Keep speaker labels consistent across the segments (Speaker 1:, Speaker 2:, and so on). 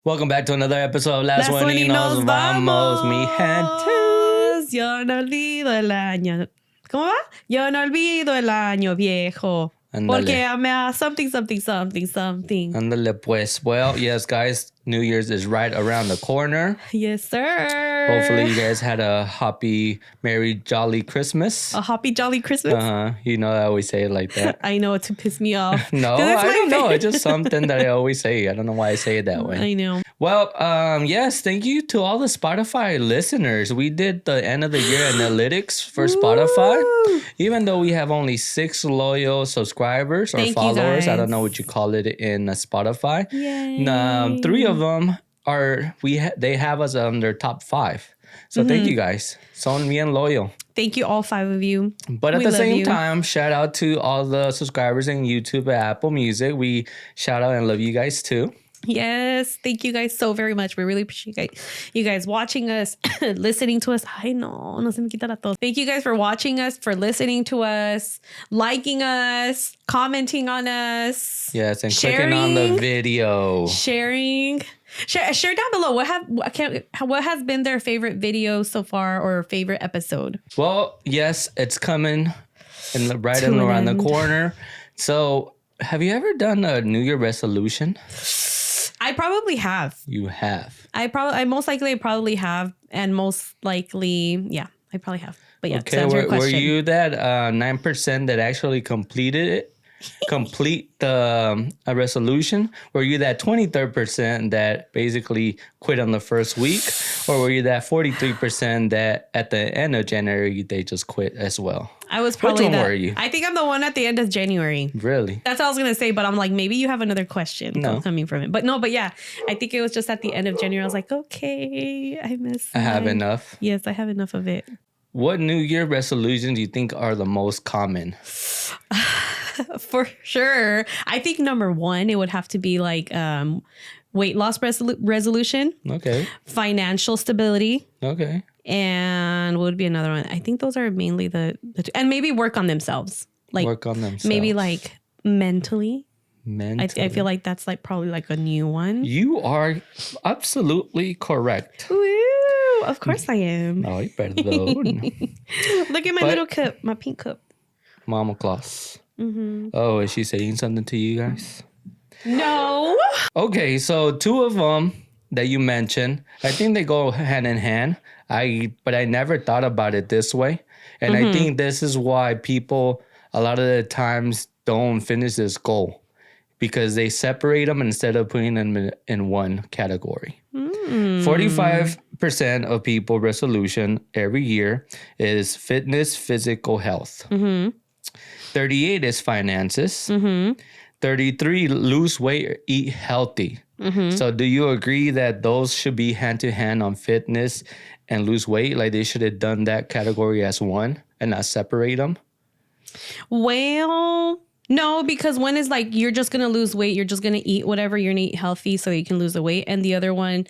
Speaker 1: Welcome back to another episode of Las
Speaker 2: Las
Speaker 1: Bueninos Vamos, mi gente.
Speaker 2: Yo no olvido el año. ¿Cómo va? Yo no olvido el año viejo.
Speaker 1: Ándale.
Speaker 2: Porque I'm something.
Speaker 1: Ándale pues. Well, yes, guys, New Year's is right around the corner.
Speaker 2: Yes, sir.
Speaker 1: Hopefully you guys had a happy, merry, jolly Christmas.
Speaker 2: A happy, jolly Christmas.
Speaker 1: You know I always say it like that.
Speaker 2: I know, to piss me off.
Speaker 1: No, I don't know. It's just something that I always say. I don't know why I say it that way.
Speaker 2: I know.
Speaker 1: Well, yes, thank you to all the Spotify listeners. We did the end of the year analytics for Spotify.
Speaker 2: Woo!
Speaker 1: Even though we have only 6 loyal subscribers or
Speaker 2: Thank you,
Speaker 1: followers, I
Speaker 2: guys.
Speaker 1: don't know what you call it in Spotify.
Speaker 2: Yay.
Speaker 1: 3 of them are they have us on their top 5. So thank you guys. Son bien loyal.
Speaker 2: Thank you, all 5 of you.
Speaker 1: But at
Speaker 2: We
Speaker 1: the
Speaker 2: love
Speaker 1: same
Speaker 2: you.
Speaker 1: time, shout out to all the subscribers in YouTube and Apple Music. We shout out and love you guys too.
Speaker 2: Yes, thank you guys so very much. We really appreciate you guys watching us, listening to us. Ay, no se me quita la tos. Thank you guys for watching us, for listening to us, liking us, commenting on us.
Speaker 1: Yes, and clicking on the
Speaker 2: Sharing.
Speaker 1: video.
Speaker 2: Sharing. Share down below what has been their favorite video so far or favorite episode.
Speaker 1: Well, yes, it's coming right
Speaker 2: To
Speaker 1: in
Speaker 2: an
Speaker 1: around the
Speaker 2: end.
Speaker 1: corner. So, have you ever done a New Year resolution?
Speaker 2: I probably have.
Speaker 1: You have.
Speaker 2: I most likely probably have, and most likely, yeah, I probably have. But yeah, to
Speaker 1: Okay,
Speaker 2: answer your
Speaker 1: were
Speaker 2: question.
Speaker 1: you that 9% that actually completed it? Complete the resolution? Were you that 23% that basically quit on the first week? Or were you that 43% that at the end of January, they just quit as well?
Speaker 2: I was probably
Speaker 1: one
Speaker 2: that.
Speaker 1: were you?
Speaker 2: I think I'm the one at the end of January.
Speaker 1: Really?
Speaker 2: That's what I was gonna say, but I'm like, maybe you have another question
Speaker 1: No.
Speaker 2: coming from it. But yeah, I think it was just at the end of January. I was like, okay, I miss.
Speaker 1: I have
Speaker 2: mine.
Speaker 1: enough.
Speaker 2: Yes, I have enough of it.
Speaker 1: What New Year resolutions do you think are the most common?
Speaker 2: For sure. I think number one, it would have to be like weight loss resolution,
Speaker 1: Okay.
Speaker 2: financial stability,
Speaker 1: Okay.
Speaker 2: and what would be another one? I think those are mainly the two. And maybe work on themselves. Like
Speaker 1: Work on themselves.
Speaker 2: maybe like mentally.
Speaker 1: mentally.
Speaker 2: I feel like that's like probably like a new one.
Speaker 1: You are absolutely correct.
Speaker 2: Woo! Of course I am.
Speaker 1: Ay, perdón.
Speaker 2: Look at my
Speaker 1: But-
Speaker 2: little cup, my pink cup.
Speaker 1: Mama Claus.
Speaker 2: Mm-hmm.
Speaker 1: Oh, is she saying something to you guys?
Speaker 2: No.
Speaker 1: Okay, so 2 of them that you mentioned, I think they go hand in hand. But I never thought about it this way. And I think this is why people a lot of the times don't finish this goal, because they separate them instead of putting them in one category. 45% of people resolution every year is fitness, physical health. 38 is finances. 33 lose weight or eat healthy. So do you agree that those should be hand to hand on fitness and lose weight? Like they should have done that category as one and not separate them?
Speaker 2: Well, no, because one is like you're just gonna lose weight. You're just gonna eat whatever you're gonna eat healthy so you can lose the weight, and the other one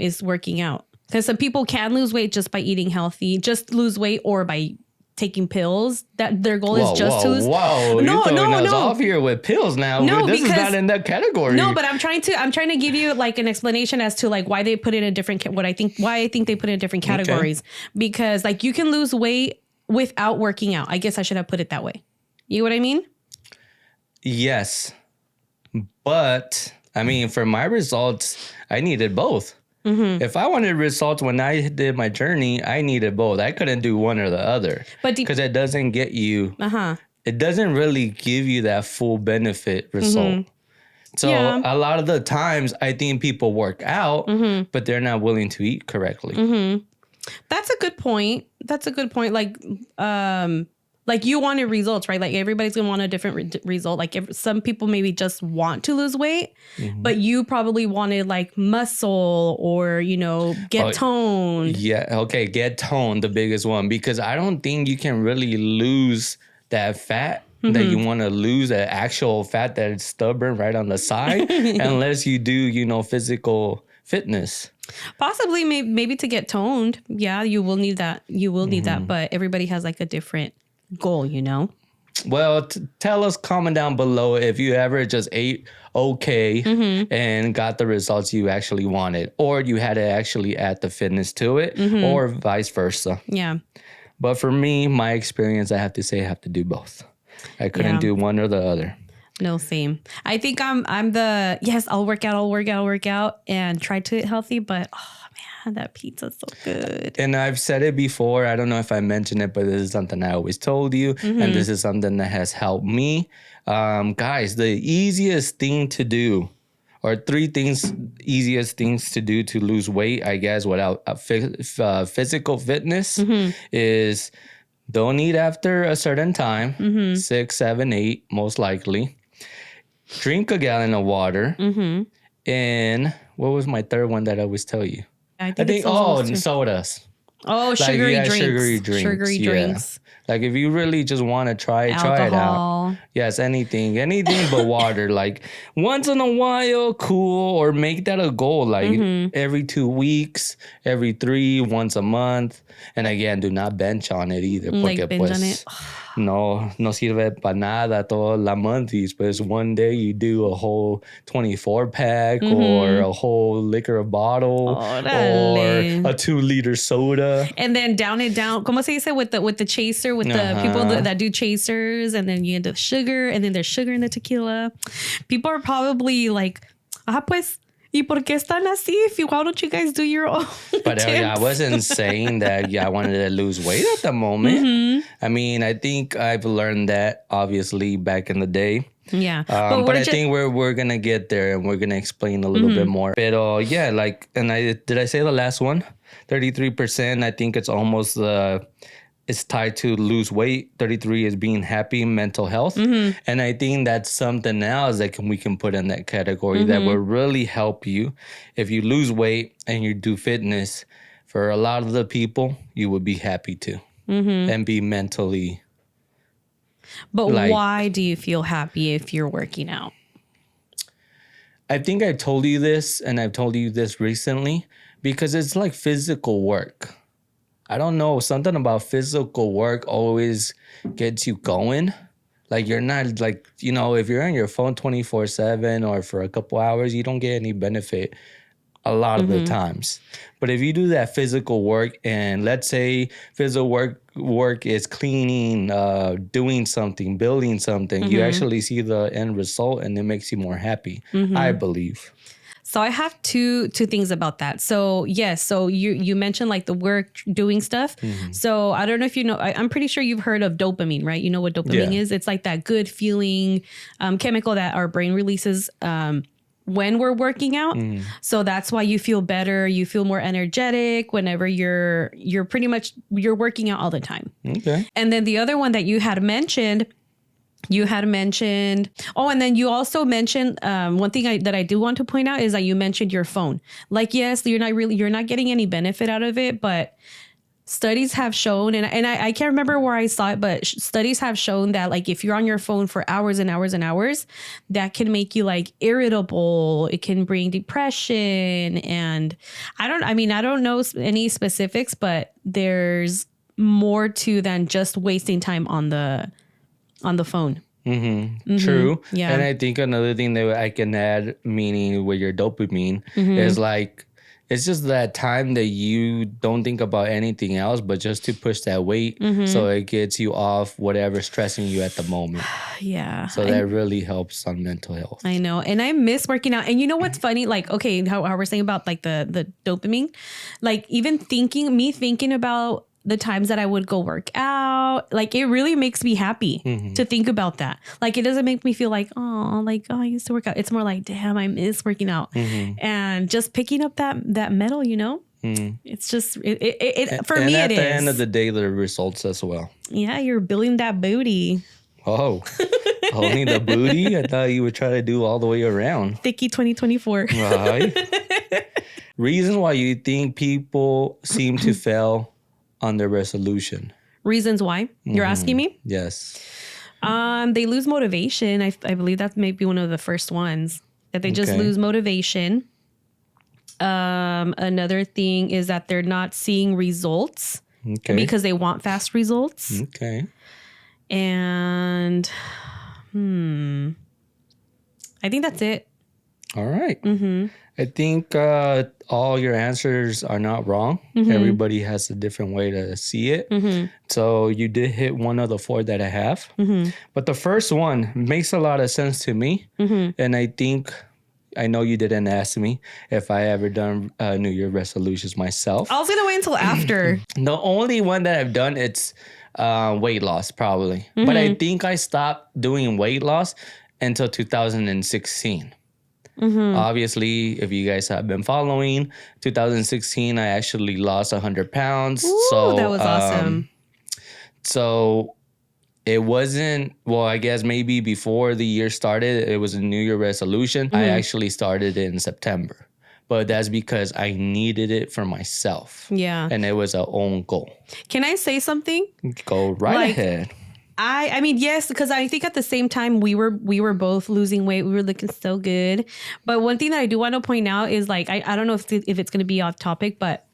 Speaker 2: is working out. Because some people can lose weight just by eating healthy, just lose weight, or by taking pills. That their goal is just to lose.
Speaker 1: Whoa.
Speaker 2: No,
Speaker 1: You're throwing
Speaker 2: no,
Speaker 1: us
Speaker 2: no.
Speaker 1: off here with pills now.
Speaker 2: No,
Speaker 1: this is
Speaker 2: because-
Speaker 1: not in that category.
Speaker 2: No, but I'm trying to give you like an explanation as to like why they put it in different why I think they put it in different categories. Because like you can lose weight without working out. I guess I should have put it that way. You know what I mean?
Speaker 1: Yes. But I mean, for my results, I needed both. If I wanted results when I did my journey, I needed both. I couldn't do one or the other.
Speaker 2: But
Speaker 1: Because it doesn't get you,
Speaker 2: uh-huh.
Speaker 1: it doesn't really give you that full benefit result. So
Speaker 2: Yeah.
Speaker 1: a lot of the times I think people work out, but they're not willing to eat correctly.
Speaker 2: That's a good point. Like you wanted results, right? Like everybody's gonna want a different result. Like some people maybe just want to lose weight, but you probably wanted like muscle or get toned.
Speaker 1: Yeah. Okay. Get toned, the biggest one, because I don't think you can really lose that fat that you want to lose, that actual fat that is stubborn right on the side, unless you do, physical fitness.
Speaker 2: Possibly, maybe to get toned. Yeah, you will need that. You will need that. But everybody has like a different goal,
Speaker 1: Well, tell us, comment down below if you ever just ate okay and got the results you actually wanted, or you had to actually add the fitness to it, or vice versa.
Speaker 2: Yeah.
Speaker 1: But for me, my experience, I have to say, I have to do both. I couldn't do one or the other.
Speaker 2: No, same. I think I'm the, yes, I'll work out and try to eat healthy, but oh man, that pizza's so good.
Speaker 1: And I've said it before. I don't know if I mentioned it, but this is something I always told you. And this is something that has helped me. Guys, the easiest thing to do, or easiest things to do to lose weight, I guess, without physical fitness is don't eat after a certain time, 6, 7, 8, most likely. Drink a gallon of water. And what was my third one that I always tell you?
Speaker 2: I think
Speaker 1: and sodas.
Speaker 2: Oh, sugary drinks.
Speaker 1: Sugary drinks. Like if you really just want to try it out. Yes, anything but water. Like once in a while, cool, or make that a goal. Like every 2 weeks, every 3, once a month. And again, do not bench on it either.
Speaker 2: Like bench on it.
Speaker 1: No sirve para nada todas las months. But one day you do a whole 24 pack or a whole liquor bottle or a 2-liter soda.
Speaker 2: And then down it down. ¿Cómo se dice? With the chaser, with the people that do chasers, and then you end up sugar, and then there's sugar in the tequila. People are probably like, pues, ¿y por qué están así? Why don't you guys do your own?
Speaker 1: But I wasn't saying that I wanted to lose weight at the moment. I mean, I think I've learned that obviously back in the day.
Speaker 2: Yeah.
Speaker 1: But I think we're going to get there, and we're going to explain a little bit more. But yeah, like, and did I say the last one? 33%. I think it's almost it's tied to lose weight. 33 is being happy, mental health. And I think that's something else that we can put in that category that will really help you. If you lose weight and you do fitness, for a lot of the people, you would be happy too and be mentally.
Speaker 2: But why do you feel happy if you're working out?
Speaker 1: I think I told you this, and I've told you this recently, because it's like physical work. I don't know, something about physical work always gets you going. Like you're not like, if you're on your phone 24/7 or for a couple hours, you don't get any benefit a lot of the times. But if you do that physical work, and let's say physical work is cleaning, doing something, building something, you actually see the end result, and it makes you more happy, I believe.
Speaker 2: So I have two things about that. So yes, so you mentioned like the work doing stuff. So I don't know if you know, I'm pretty sure you've heard of dopamine, right? You know what dopamine is? It's like that good feeling chemical that our brain releases when we're working out. So that's why you feel better. You feel more energetic whenever you're working out all the time.
Speaker 1: Okay.
Speaker 2: And then the other one that you had mentioned, and then you also mentioned one thing that I do want to point out is that you mentioned your phone. Like, yes, you're not getting any benefit out of it, but studies have shown, and I can't remember where I saw it, but studies have shown that like if you're on your phone for hours and hours and hours, that can make you like irritable. It can bring depression, and I don't know any specifics, but there's more to than just wasting time on the phone.
Speaker 1: True.
Speaker 2: Yeah.
Speaker 1: And I think another thing that I can add, meaning with your dopamine, is like, it's just that time that you don't think about anything else, but just to push that weight. So it gets you off whatever's stressing you at the moment.
Speaker 2: Yeah.
Speaker 1: So that really helps on mental health.
Speaker 2: I know. And I miss working out. And you know what's funny? Like, okay, how we're saying about like the dopamine, like even thinking about the times that I would go work out, like it really makes me happy to think about that. Like it doesn't make me feel like, I used to work out. It's more like, damn, I miss working out. And just picking up that metal, it's just, it for me it is.
Speaker 1: And at the end of the day, the results as well.
Speaker 2: Yeah, you're building that booty.
Speaker 1: Oh, only the booty? I thought you would try to do all the way around.
Speaker 2: Thicky 2024.
Speaker 1: Right. Reason why you think people seem to fail on their resolution.
Speaker 2: Reasons why? You're asking me?
Speaker 1: Yes.
Speaker 2: They lose motivation. I believe that's maybe one of the first ones, that they just lose motivation. Another thing is that they're not seeing results because they want fast results.
Speaker 1: Okay.
Speaker 2: And I think that's it.
Speaker 1: All right. I think all your answers are not wrong. Everybody has a different way to see it. So you did hit one of the 4 that I have. But the first one makes a lot of sense to me. And I know you didn't ask me if I ever done New Year resolutions myself.
Speaker 2: I was going to wait until after.
Speaker 1: The only one that I've done, it's weight loss, probably. But I think I stopped doing weight loss until 2016. Obviously, if you guys have been following, 2016, I actually lost 100 pounds.
Speaker 2: Ooh,
Speaker 1: so
Speaker 2: that was awesome.
Speaker 1: So it wasn't, well, I guess maybe before the year started, it was a New Year resolution. I actually started in September. But that's because I needed it for myself.
Speaker 2: Yeah.
Speaker 1: And it was our own goal.
Speaker 2: Can I say something?
Speaker 1: Go right ahead.
Speaker 2: I mean, yes, because I think at the same time we were both losing weight. We were looking so good. But one thing that I do want to point out is like, I don't know if it's going to be off topic, but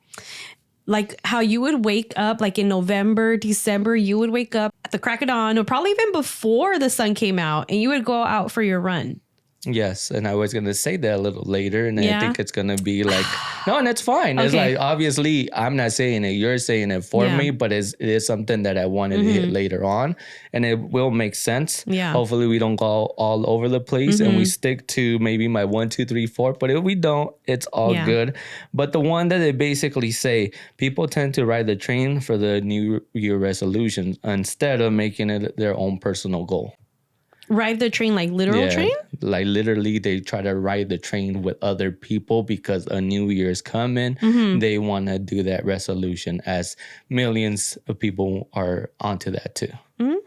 Speaker 2: like how you would wake up like in November, December, you would wake up at the crack of dawn or probably even before the sun came out and you would go out for your run.
Speaker 1: Yes, and I was going to say that a little later, and I think it's going to be like, no, and that's fine. It's like, obviously, I'm not saying it, you're saying it for me, but it is something that I wanted to hit later on, and it will make sense.
Speaker 2: Yeah.
Speaker 1: Hopefully, we don't go all over the place, and we stick to maybe my 1, 2, 3, 4, but if we don't, it's all good. But the one that they basically say, people tend to ride the train for the New Year resolutions instead of making it their own personal goal.
Speaker 2: Ride the train, like literal train?
Speaker 1: Like literally they try to ride the train with other people because a new year is coming. They want to do that resolution as millions of people are onto that too.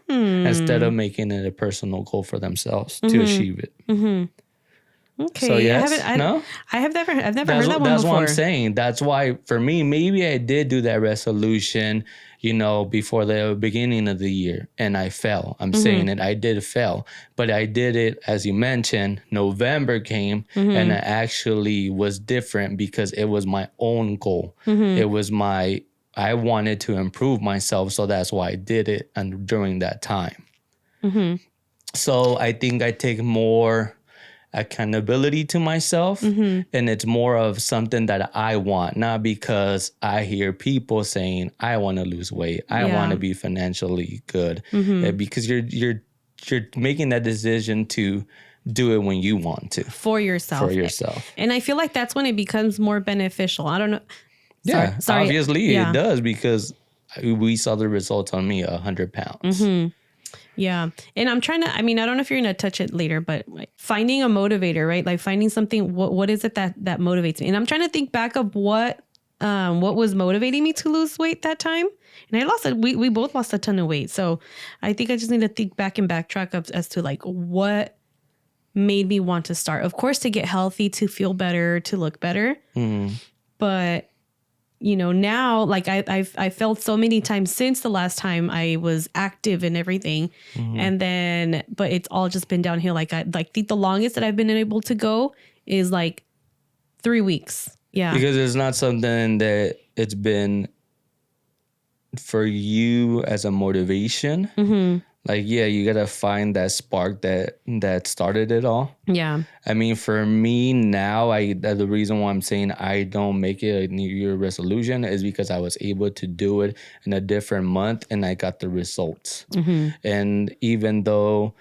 Speaker 1: Instead of making it a personal goal for themselves to achieve it.
Speaker 2: Okay.
Speaker 1: So yes,
Speaker 2: I've never heard that one before.
Speaker 1: That's what I'm saying. That's why for me, maybe I did do that resolution, before the beginning of the year and I fell. I'm saying it. I did fail, but I did it, as you mentioned, November came and it actually was different because it was my own goal. It was I wanted to improve myself. So that's why I did it and during that time. So I think I take more accountability to myself and it's more of something that I want, not because I hear people saying I want to lose weight, I want to be financially good, because you're making that decision to do it when you want to
Speaker 2: for yourself. And I feel like that's when it becomes more beneficial. I don't know. Sorry.
Speaker 1: Obviously it does, because we saw the results on me, 100 pounds.
Speaker 2: Yeah. And I'm trying to, I don't know if you're going to touch it later, but like finding a motivator, right? Like finding something, what is it that motivates me? And I'm trying to think back of what was motivating me to lose weight that time. And I lost it. We both lost a ton of weight. So I think I just need to think back and backtrack as to like what made me want to start. Of course, to get healthy, to feel better, to look better. But now like I felt so many times since the last time I was active and everything. And then, but it's all just been downhill. Like I think the longest that I've been able to go is like 3 weeks. Yeah.
Speaker 1: Because it's not something that it's been for you as a motivation. Like, yeah, you got to find that spark that started it all.
Speaker 2: Yeah.
Speaker 1: For me now, the reason why I'm saying I don't make it a New Year resolution is because I was able to do it in a different month and I got the results. And even though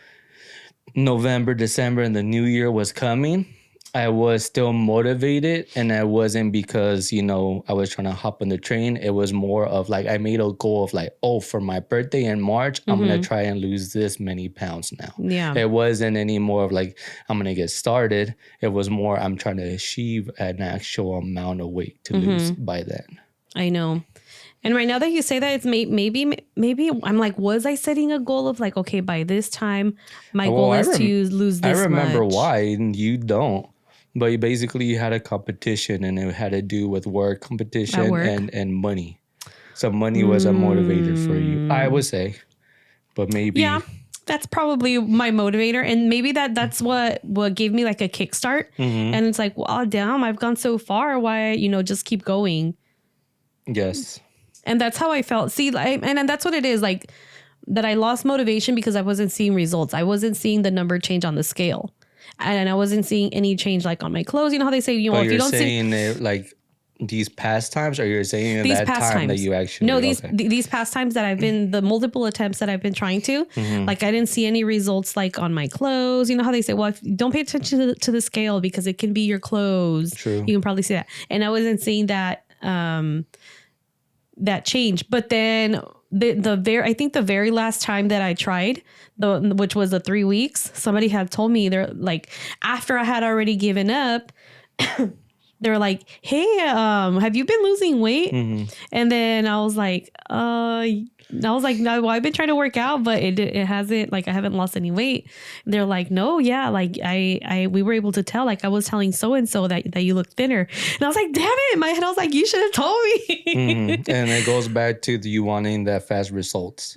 Speaker 1: November, December, and the New Year was coming, I was still motivated, and I wasn't because, I was trying to hop on the train. It was more of like, I made a goal of like, for my birthday in March, I'm going to try and lose this many pounds now.
Speaker 2: Yeah.
Speaker 1: It wasn't any more of like, I'm going to get started. It was more, I'm trying to achieve an actual amount of weight to lose by then.
Speaker 2: I know. And right now that you say that, it's maybe I'm like, was I setting a goal of like, okay, by this time, my goal is to lose this much?
Speaker 1: I remember why, and you don't. But basically, you had a competition, and it had to do with work competition and money. So money was a motivator for you, I would say. But maybe...
Speaker 2: Yeah, that's probably my motivator. And maybe that's what gave me like a kickstart. And it's like, well, damn, I've gone so far. Why, just keep going.
Speaker 1: Yes.
Speaker 2: And that's how I felt. See, and that's what it is. Like, I lost motivation because I wasn't seeing results. I wasn't seeing the number change on the scale. And I wasn't seeing any change like on my clothes. You know how they say, you know,
Speaker 1: But
Speaker 2: if you don't see
Speaker 1: saying it like these past times, or you're saying in
Speaker 2: these
Speaker 1: that
Speaker 2: past
Speaker 1: time that
Speaker 2: times.
Speaker 1: you actually
Speaker 2: No, these
Speaker 1: okay.
Speaker 2: these past times that I've been, the multiple attempts that I've been trying to, like I didn't see any results like on my clothes. You know how they say, well, if, don't pay attention to the scale because it can be your clothes.
Speaker 1: True.
Speaker 2: You can probably see that. And I wasn't seeing that that change. But then I think the very last time that I tried, which was the 3 weeks, somebody had told me, they're like, after I had already given up, they're like, hey, have you been losing weight? And then I was like, no, I've been trying to work out, but it hasn't, like, I haven't lost any weight. And they're like, no, yeah, like we were able to tell, like I was telling so-and-so that you look thinner. And I was like, damn it. In my head, I was like, you should have told me.
Speaker 1: And it goes back to you wanting that fast results.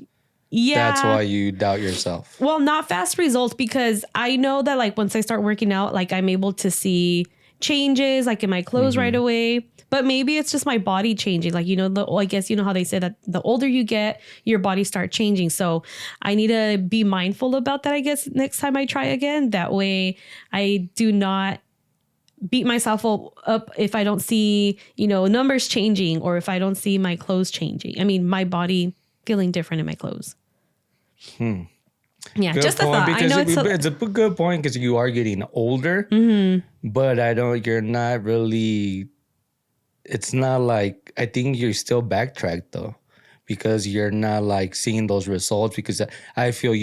Speaker 2: Yeah.
Speaker 1: That's why you doubt yourself.
Speaker 2: Well, not fast results, because I know that like once I start working out, like I'm able to see changes like in my clothes right away. But maybe it's just my body changing. Like, you know, I guess you know how they say that the older you get, your body starts changing. So I need to be mindful about that, I guess, next time I try again. That way I do not beat myself up if I don't see, you know, numbers changing, or if I don't see my clothes changing. I mean, my body feeling different in my clothes. Yeah,
Speaker 1: Good
Speaker 2: just a
Speaker 1: point,
Speaker 2: thought. I
Speaker 1: because
Speaker 2: know
Speaker 1: it's a good point, because you are getting older, but you're not really, it's not like, I think you're still backtracked though, because you're not like seeing those results, because I feel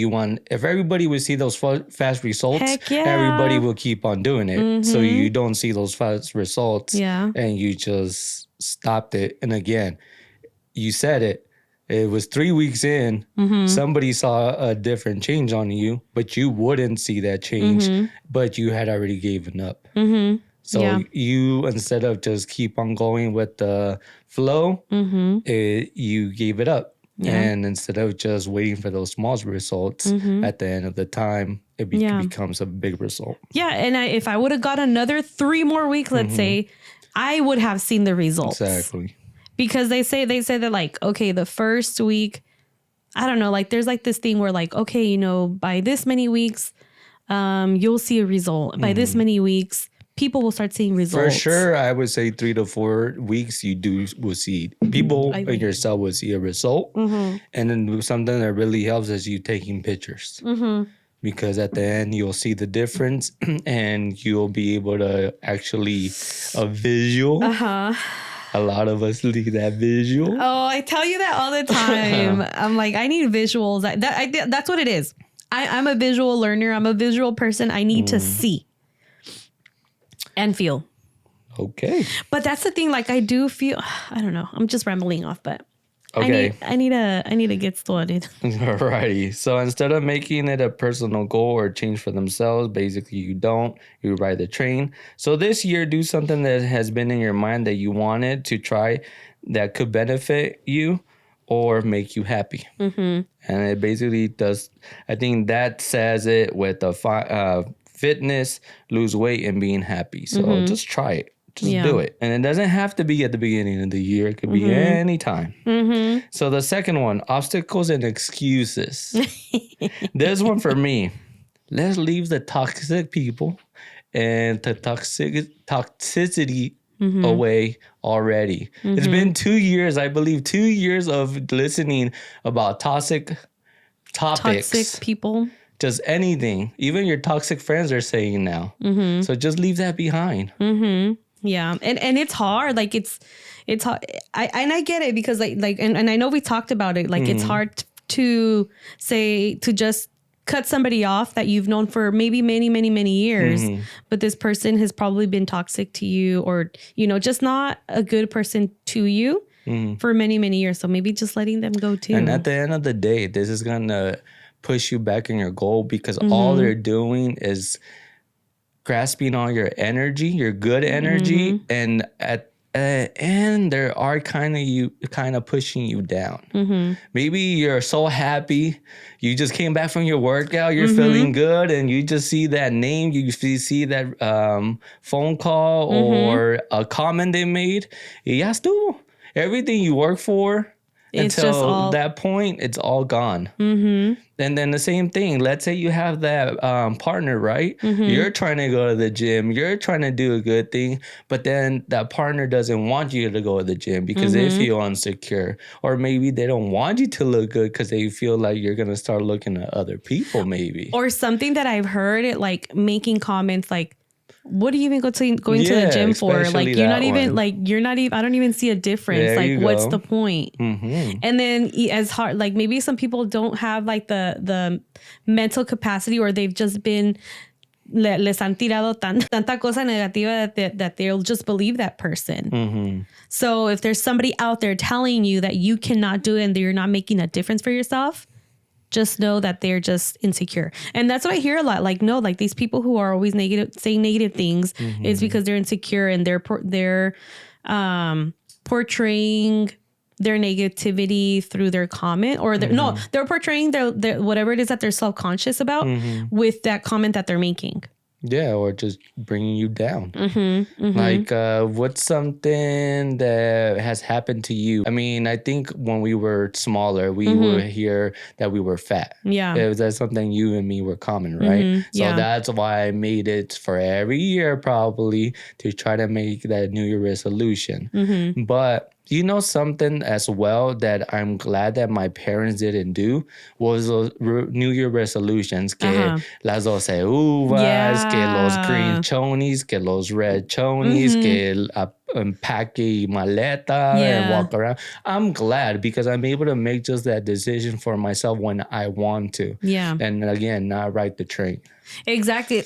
Speaker 1: if everybody would see those fast results,
Speaker 2: Heck yeah.
Speaker 1: everybody will keep on doing it. So you don't see those fast results,
Speaker 2: Yeah.
Speaker 1: and you just stopped it. And again, you said it. It was 3 weeks in, somebody saw a different change on you, but you wouldn't see that change, but you had already given up. So you, instead of just keep on going with the flow, you gave it up.
Speaker 2: Yeah.
Speaker 1: And instead of just waiting for those small results, at the end of the time, it becomes a big result.
Speaker 2: Yeah. And if I would have got another 3 more weeks, let's say, I would have seen the results.
Speaker 1: Exactly.
Speaker 2: Because they say that like, okay, the first week, I don't know, like there's like this thing where like, okay, you know, by this many weeks, you'll see a result. By this many weeks, people will start seeing results.
Speaker 1: For sure, I would say 3 to 4 weeks, will see people and yourself will see a result. And then something that really helps is you taking pictures. Because at the end, you'll see the difference and you'll be able to actually a visual. A lot of us need that visual.
Speaker 2: Oh, I tell you that all the time. I'm like, I need visuals. That's what it is. I'm a visual learner. I'm a visual person. I need to see and feel.
Speaker 1: Okay.
Speaker 2: But that's the thing. Like I do feel, I don't know. I'm just rambling off, but
Speaker 1: okay.
Speaker 2: I need to get started.
Speaker 1: Alrighty. So instead of making it a personal goal or change for themselves, basically you ride the train. So this year, do something that has been in your mind that you wanted to try that could benefit you or make you happy. And it basically does, I think that says it with the fitness, lose weight, and being happy. So just try it. Just do it. And it doesn't have to be at the beginning of the year. It could be any time. So the second one, obstacles and excuses. This one for me. Let's leave the toxic people and the toxicity away already. It's been 2 years, I believe, 2 years of listening about toxic topics.
Speaker 2: Toxic people.
Speaker 1: Just anything. Even your toxic friends are saying now. So just leave that behind.
Speaker 2: Yeah. And it's hard. Like it's hard. I get it because like and I know we talked about it. Like it's hard to just cut somebody off that you've known for maybe many, many, many years. But this person has probably been toxic to you, or, you know, just not a good person to you for many, many years. So maybe just letting them go too.
Speaker 1: And at the end of the day, this is going to push you back in your goal, because all they're doing is grasping all your energy, your good energy, and at and they are kind of pushing you down. Maybe you're so happy, you just came back from your workout, you're feeling good, and you just see that name, you see that phone call or a comment they made. Y ya estuvo. Everything you work for,
Speaker 2: It's
Speaker 1: until
Speaker 2: just all
Speaker 1: that point, it's all gone. And then the same thing. Let's say you have that partner, right? You're trying to go to the gym. You're trying to do a good thing. But then that partner doesn't want you to go to the gym because they feel insecure. Or maybe they don't want you to look good because they feel like you're going to start looking at other people maybe.
Speaker 2: or something that I've heard it like making comments like, what do you even going to the gym for? Like you're not even like I don't even see a difference.
Speaker 1: There
Speaker 2: like what's
Speaker 1: go.
Speaker 2: the point? And then as hard like maybe some people don't have like the mental capacity, or they've just been les han tirado tanta cosa negativa that they'll just believe that person. So if there's somebody out there telling you that you cannot do it and that you're not making a difference for yourself, just know that they're just insecure. And that's what I hear a lot. Like, no, like these people who are always saying negative things is because they're insecure and they're portraying their negativity through their comment, or they're portraying their whatever it is that they're self-conscious about with that comment that they're making.
Speaker 1: Yeah, or just bringing you down. Like, what's something that has happened to you? I mean, I think when we were smaller, we would hear that we were fat.
Speaker 2: Yeah.
Speaker 1: That's something you and me were common, right? So that's why I made it for every year probably to try to make that New Year resolution. But you know something as well that I'm glad that my parents didn't do was those New Year resolutions. Que las 12 uvas, que los green chonies, que los red chonies, que empaque maleta and walk around. I'm glad because I'm able to make just that decision for myself when I want to.
Speaker 2: Yeah.
Speaker 1: And again, not ride the train.
Speaker 2: Exactly.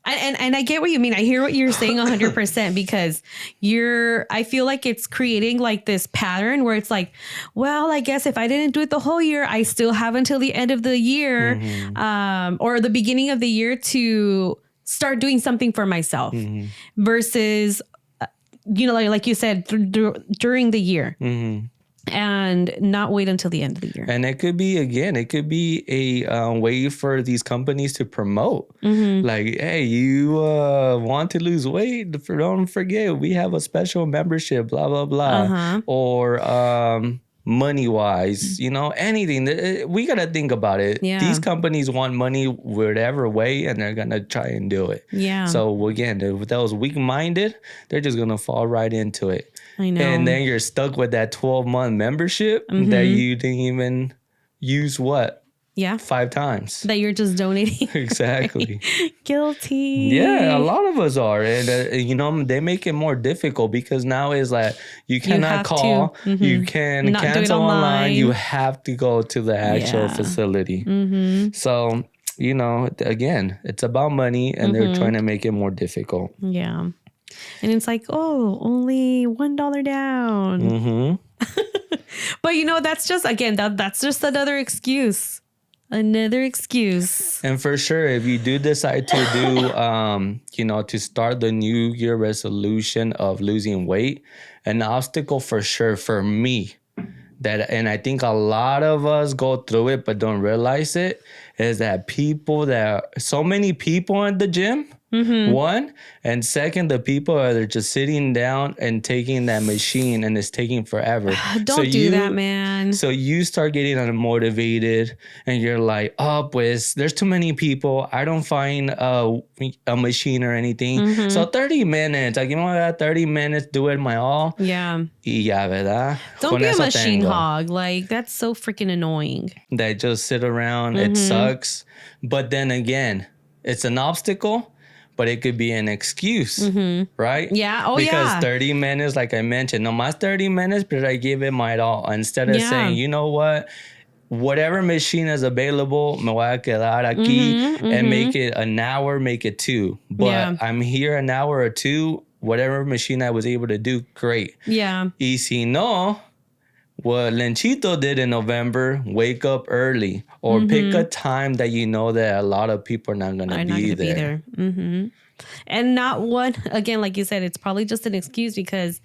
Speaker 2: And I get what you mean. I hear what you're saying 100% because I feel like it's creating like this pattern where it's like, well, I guess if I didn't do it the whole year, I still have until the end of the year or the beginning of the year to start doing something for myself versus, like you said, during the year. And not wait until the end of the year.
Speaker 1: And it could be a way for these companies to promote. Like, hey, you want to lose weight? Don't forget, we have a special membership, blah, blah, blah. Or money-wise, anything. We got to think about it.
Speaker 2: Yeah.
Speaker 1: These companies want money whatever way, and they're going to try and do it.
Speaker 2: Yeah.
Speaker 1: So, again, if those weak-minded, they're just going to fall right into it.
Speaker 2: I know.
Speaker 1: And then you're stuck with that 12-month membership that you didn't even use 5 times.
Speaker 2: That you're just donating.
Speaker 1: Exactly.
Speaker 2: Guilty.
Speaker 1: Yeah, a lot of us are. And, they make it more difficult because now it's like you cannot call. You can not cancel online. You have to go to the actual facility. So, again, it's about money and they're trying to make it more difficult.
Speaker 2: Yeah. And it's like, oh, only $1 down. But, that's just, again, that's just another excuse. Another excuse.
Speaker 1: And for sure, if you do decide to do, to start the New Year resolution of losing weight, an obstacle for sure for me, and I think a lot of us go through it but don't realize it, is that so many people in the gym. One, and second, the people are just sitting down and taking that machine and it's taking forever.
Speaker 2: Don't do that, man.
Speaker 1: So you start getting unmotivated and you're like, oh, pues there's too many people. I don't find a machine or anything. So 30 minutes, I give me that 30 minutes, do it my all.
Speaker 2: Yeah.
Speaker 1: Y ya, ¿verdad?
Speaker 2: Don't be a machine hog. Like, that's so freaking annoying.
Speaker 1: They just sit around. It sucks. But then again, it's an obstacle. But it could be an excuse, right?
Speaker 2: Yeah. Oh,
Speaker 1: because 30 minutes, like I mentioned, no más 30 minutes, but I give it my all. Instead of saying, you know what? Whatever machine is available, me voy a quedar aquí and make it an hour, make it 2. But I'm here an hour or 2, whatever machine I was able to do, great.
Speaker 2: Yeah.
Speaker 1: Y si no, what Lenchito did in November, wake up early or pick a time that you know that a lot of people are not going to be there.
Speaker 2: And not one, again, like you said, it's probably just an excuse because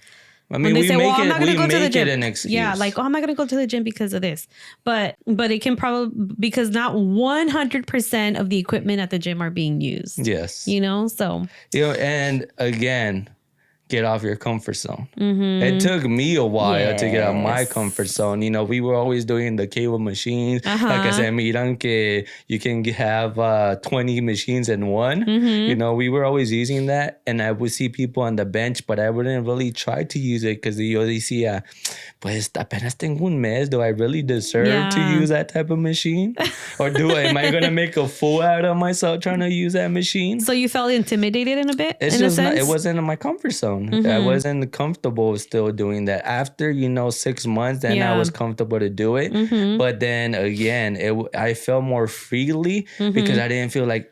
Speaker 1: I mean,
Speaker 2: when they say, well, I'm not going to go to the gym.
Speaker 1: An excuse.
Speaker 2: Yeah, like, oh, I'm not going to go to the gym because of this. But it can probably, because not 100% of the equipment at the gym are being used.
Speaker 1: Yes.
Speaker 2: So.
Speaker 1: And again, get off your comfort zone. It took me a while to get out of my comfort zone. You know, we were always doing the cable machines. Like I said, miran que you can have 20 machines in one. You know, we were always using that. And I would see people on the bench, but I wouldn't really try to use it because yo decía, pues apenas tengo un mes. Do I really deserve to use that type of machine? Or am I going to make a fool out of myself trying to use that machine?
Speaker 2: So you felt intimidated in a bit?
Speaker 1: It's just it wasn't in my comfort zone. I wasn't comfortable still doing that. After 6 months, then I was comfortable to do it. But then again, I felt more freely because I didn't feel like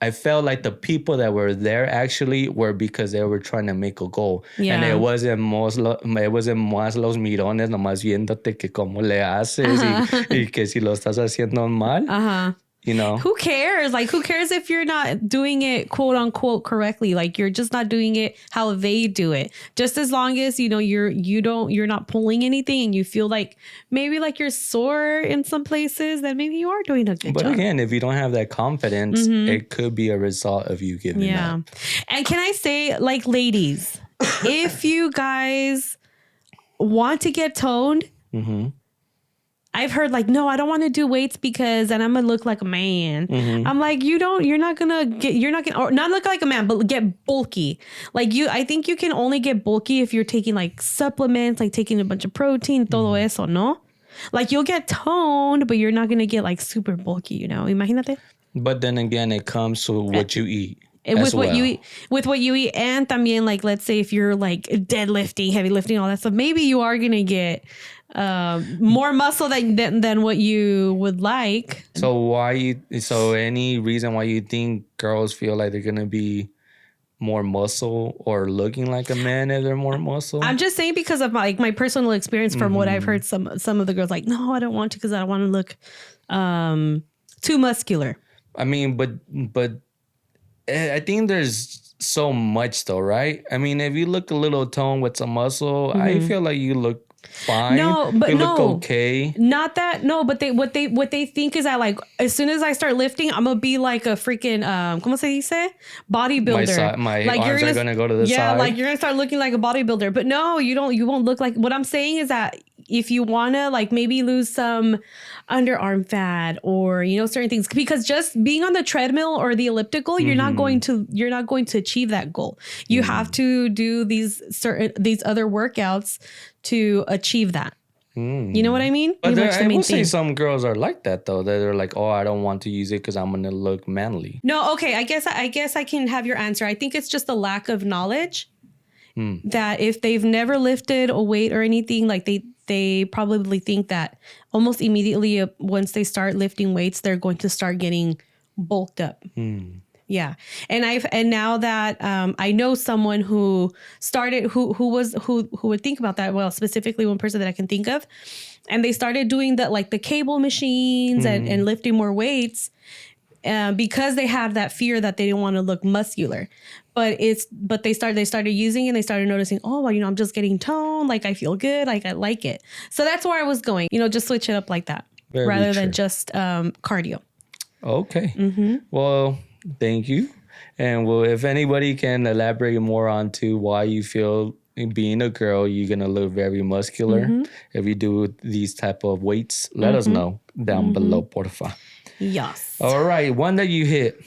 Speaker 1: I felt like the people that were there actually were because they were trying to make a goal. And it wasn't más los mirones nomás viéndote que cómo le haces y que si lo estás haciendo mal. You know,
Speaker 2: who cares? Like, who cares if you're not doing it quote unquote correctly? Like, you're just not doing it how they do it. Just as long as you're not pulling anything and you feel like maybe like you're sore in some places, then maybe you are doing a good job.
Speaker 1: But again, if you don't have that confidence, it could be a result of you giving up.
Speaker 2: And can I say, like, ladies, if you guys want to get toned, I've heard like, no, I don't want to do weights because then I'm going to look like a man. I'm like, you're not going to or not look like a man, but get bulky. Like I think you can only get bulky if you're taking like supplements, like taking a bunch of protein, todo eso, no? Like you'll get toned, but you're not going to get like super bulky, you know? Imagínate.
Speaker 1: But then again, it comes to what you eat.
Speaker 2: With what you eat, and también, like, let's say if you're like deadlifting, heavy lifting, all that stuff, maybe you are gonna get more muscle than what you would like.
Speaker 1: So any reason why you think girls feel like they're gonna be more muscle or looking like a man if they're more muscle?
Speaker 2: I'm just saying because of my personal experience from what I've heard. Some of the girls like, no, I don't want to because I don't want to look too muscular.
Speaker 1: I mean, but I think there's so much though, right? I mean, if you look a little toned with some muscle, I feel like you look fine.
Speaker 2: No, but
Speaker 1: you look okay.
Speaker 2: Not that. No, but what they think is that like as soon as I start lifting, I'm gonna be like a freaking ¿cómo se dice? Bodybuilder.
Speaker 1: My
Speaker 2: like
Speaker 1: arms are gonna go to the side.
Speaker 2: Yeah, like you're gonna start looking like a bodybuilder. But no, you don't. You won't look like. What I'm saying is that if you wanna like maybe lose some underarm fat or certain things, because just being on the treadmill or the elliptical, you're not going to achieve that goal. You have to do these other workouts to achieve that. You know what I mean?
Speaker 1: But I will say some girls are like that though. They're like, oh, I don't want to use it because I'm gonna look manly.
Speaker 2: No, okay. I guess I can have your answer. I think it's just a lack of knowledge. That if they've never lifted a weight or anything, like they probably think that almost immediately once they start lifting weights, they're going to start getting bulked up. Yeah. And now that I know someone who started, who would think about that. Well, specifically one person that I can think of, and they started doing that, like the cable machines and lifting more weights because they had that fear that they didn't want to look muscular. But they started using it and they started noticing, oh, well, I'm just getting toned. Like I feel good. Like I like it. So that's where I was going, just switch it up like that rather than just cardio.
Speaker 1: Okay. Well, thank you. And well, if anybody can elaborate more onto why you feel being a girl, you're going to look very muscular. If you do these type of weights, let us know down below, porfa.
Speaker 2: Yes.
Speaker 1: All right. One that you hit.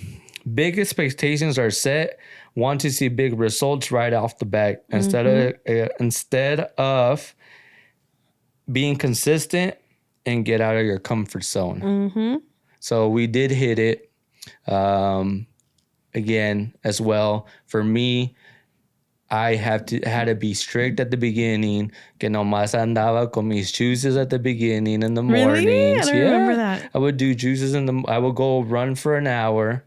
Speaker 1: Big expectations are set. Want to see big results right off the bat. Instead of being consistent and get out of your comfort zone. So we did hit it. Again, as well, for me, I had to be strict at the beginning. Que nomás andaba con mis juices at the beginning in the mornings.
Speaker 2: Really? I don't remember that.
Speaker 1: I would do juices I would go run for an hour.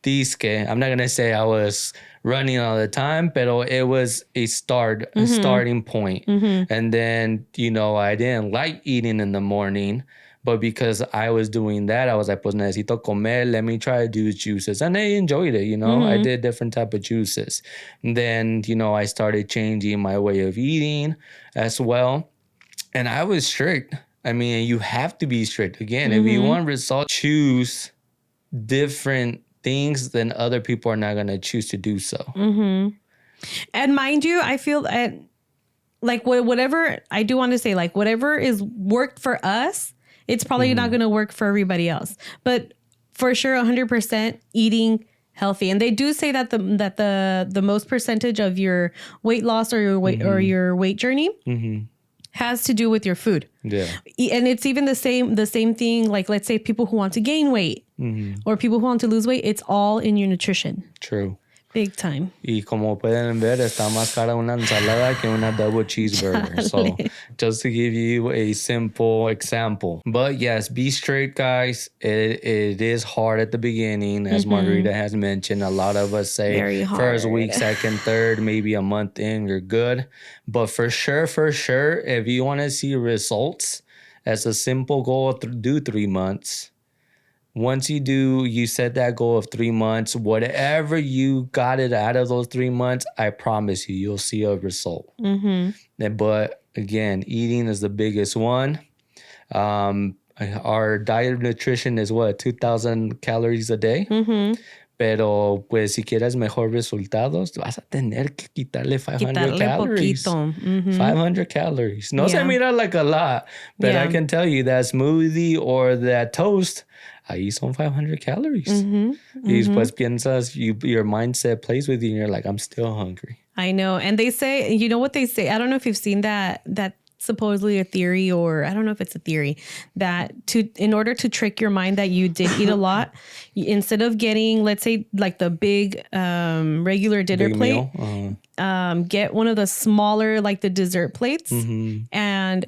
Speaker 1: I'm not gonna say I was running all the time, but it was a starting point. And then I didn't like eating in the morning. But because I was doing that, I was like, pues necesito comer. Let me try to do juices. And I enjoyed it, I did different type of juices. And then, I started changing my way of eating as well. And I was strict. I mean, you have to be strict. Again, if you want results, choose different things, then other people are not going to choose to do so.
Speaker 2: And mind you, I feel that like whatever I do want to say, like whatever is worked for us, it's probably not going to work for everybody else. But for sure, 100% eating healthy. And they do say that the most percentage of your weight loss or your weight journey has to do with your food.
Speaker 1: Yeah.
Speaker 2: And it's even the same thing. Like, let's say people who want to gain weight or people who want to lose weight, it's all in your nutrition.
Speaker 1: True.
Speaker 2: Big time.
Speaker 1: Y como pueden ver, está más cara una ensalada que una double cheeseburger. So just to give you a simple example. But yes, be straight, guys. It is hard at the beginning. As Margarita has mentioned, a lot of us say first week, second, third, maybe a month in, you're good. But for sure, if you want to see results, as a simple goal, do 3 months. Once you set that goal of 3 months, whatever you got it out of those 3 months, I promise you'll see a result. But again, eating is the biggest one. Our diet of nutrition is 2,000 calories a day. Pero pues si quieres mejor resultados, vas a tener que quitarle 500 calories. 500 calories. No se mira like a lot, but I can tell you that smoothie or that toast, ahí son 500 calories. Y después piensas, your mindset plays with you and you're like, I'm still hungry.
Speaker 2: I know. And they say, you know what they say? I don't know if you've seen that supposedly a theory, or I don't know if it's a theory, that in order to trick your mind that you did eat a lot, instead of getting, let's say, like the big regular dinner plate, get one of the smaller, like the dessert plates, and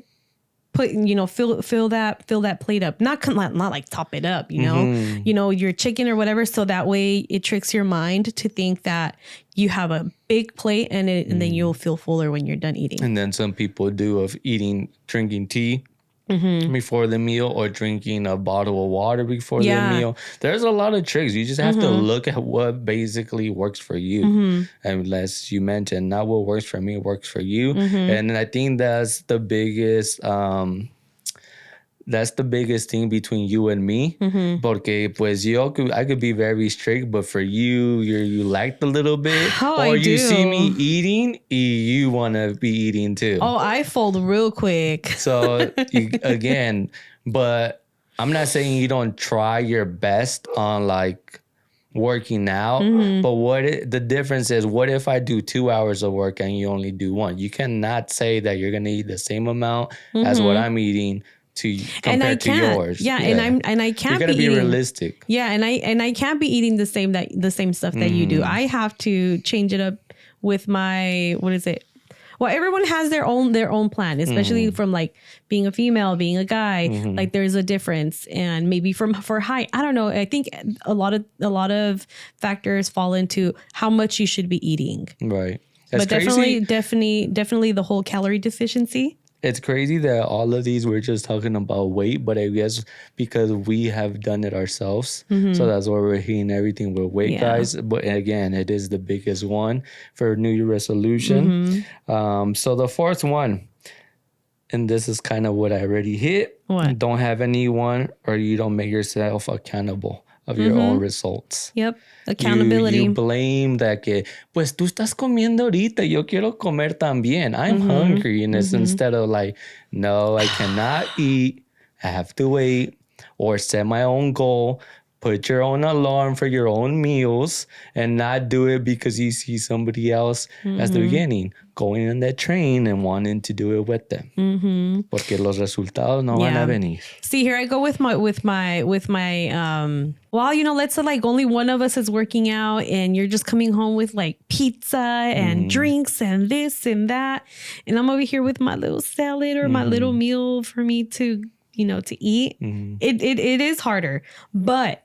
Speaker 2: put, fill that plate up, not like top it up, your chicken or whatever. So that way it tricks your mind to think that you have a big plate and then you'll feel fuller when you're done eating.
Speaker 1: And then some people do of drinking tea before the meal or drinking a bottle of water before the meal. There's a lot of tricks. You just have to look at what basically works for you. Unless you mentioned, not what works for me, works for you. And I think that's the biggest thing between you and me. Porque pues I could be very strict, but for you liked a little bit. Or you see me eating, you want to be eating too.
Speaker 2: Oh, I fold real quick.
Speaker 1: So again, but I'm not saying you don't try your best on like working out, but the difference is, what if I do 2 hours of work and you only do 1? You cannot say that you're going to eat the same amount as what I'm eating compared to yours.
Speaker 2: And I can't.
Speaker 1: You gotta be realistic.
Speaker 2: Yeah, and I can't be eating the same stuff that you do. I have to change it up with my, what is it? Well, everyone has their own plan, especially from like being a female, being a guy. Like there's a difference, and maybe for height, I don't know. I think a lot of factors fall into how much you should be eating.
Speaker 1: Right.
Speaker 2: That's but definitely the whole calorie deficiency.
Speaker 1: It's crazy that all of these we're just talking about weight, but I guess because we have done it ourselves, so that's why we're hitting everything with weight, guys. But again, it is the biggest one for New Year resolution. So the fourth one, and this is kind of what I already hit.
Speaker 2: What?
Speaker 1: Don't have anyone, or you don't make yourself accountable of your own results.
Speaker 2: Yep. Accountability.
Speaker 1: You blame that que, pues tú estás comiendo ahorita, yo quiero comer también. I'm hungry. And it's instead of like, no, I cannot eat. I have to wait. Or set my own goal. Put your own alarm for your own meals and not do it because you see somebody else at the beginning going on that train and wanting to do it with them. Porque los resultados no van a venir.
Speaker 2: See, here I go with my well, let's say like only one of us is working out and you're just coming home with like pizza and drinks and this and that. And I'm over here with my little salad or my little meal for me to, to eat. It is harder, but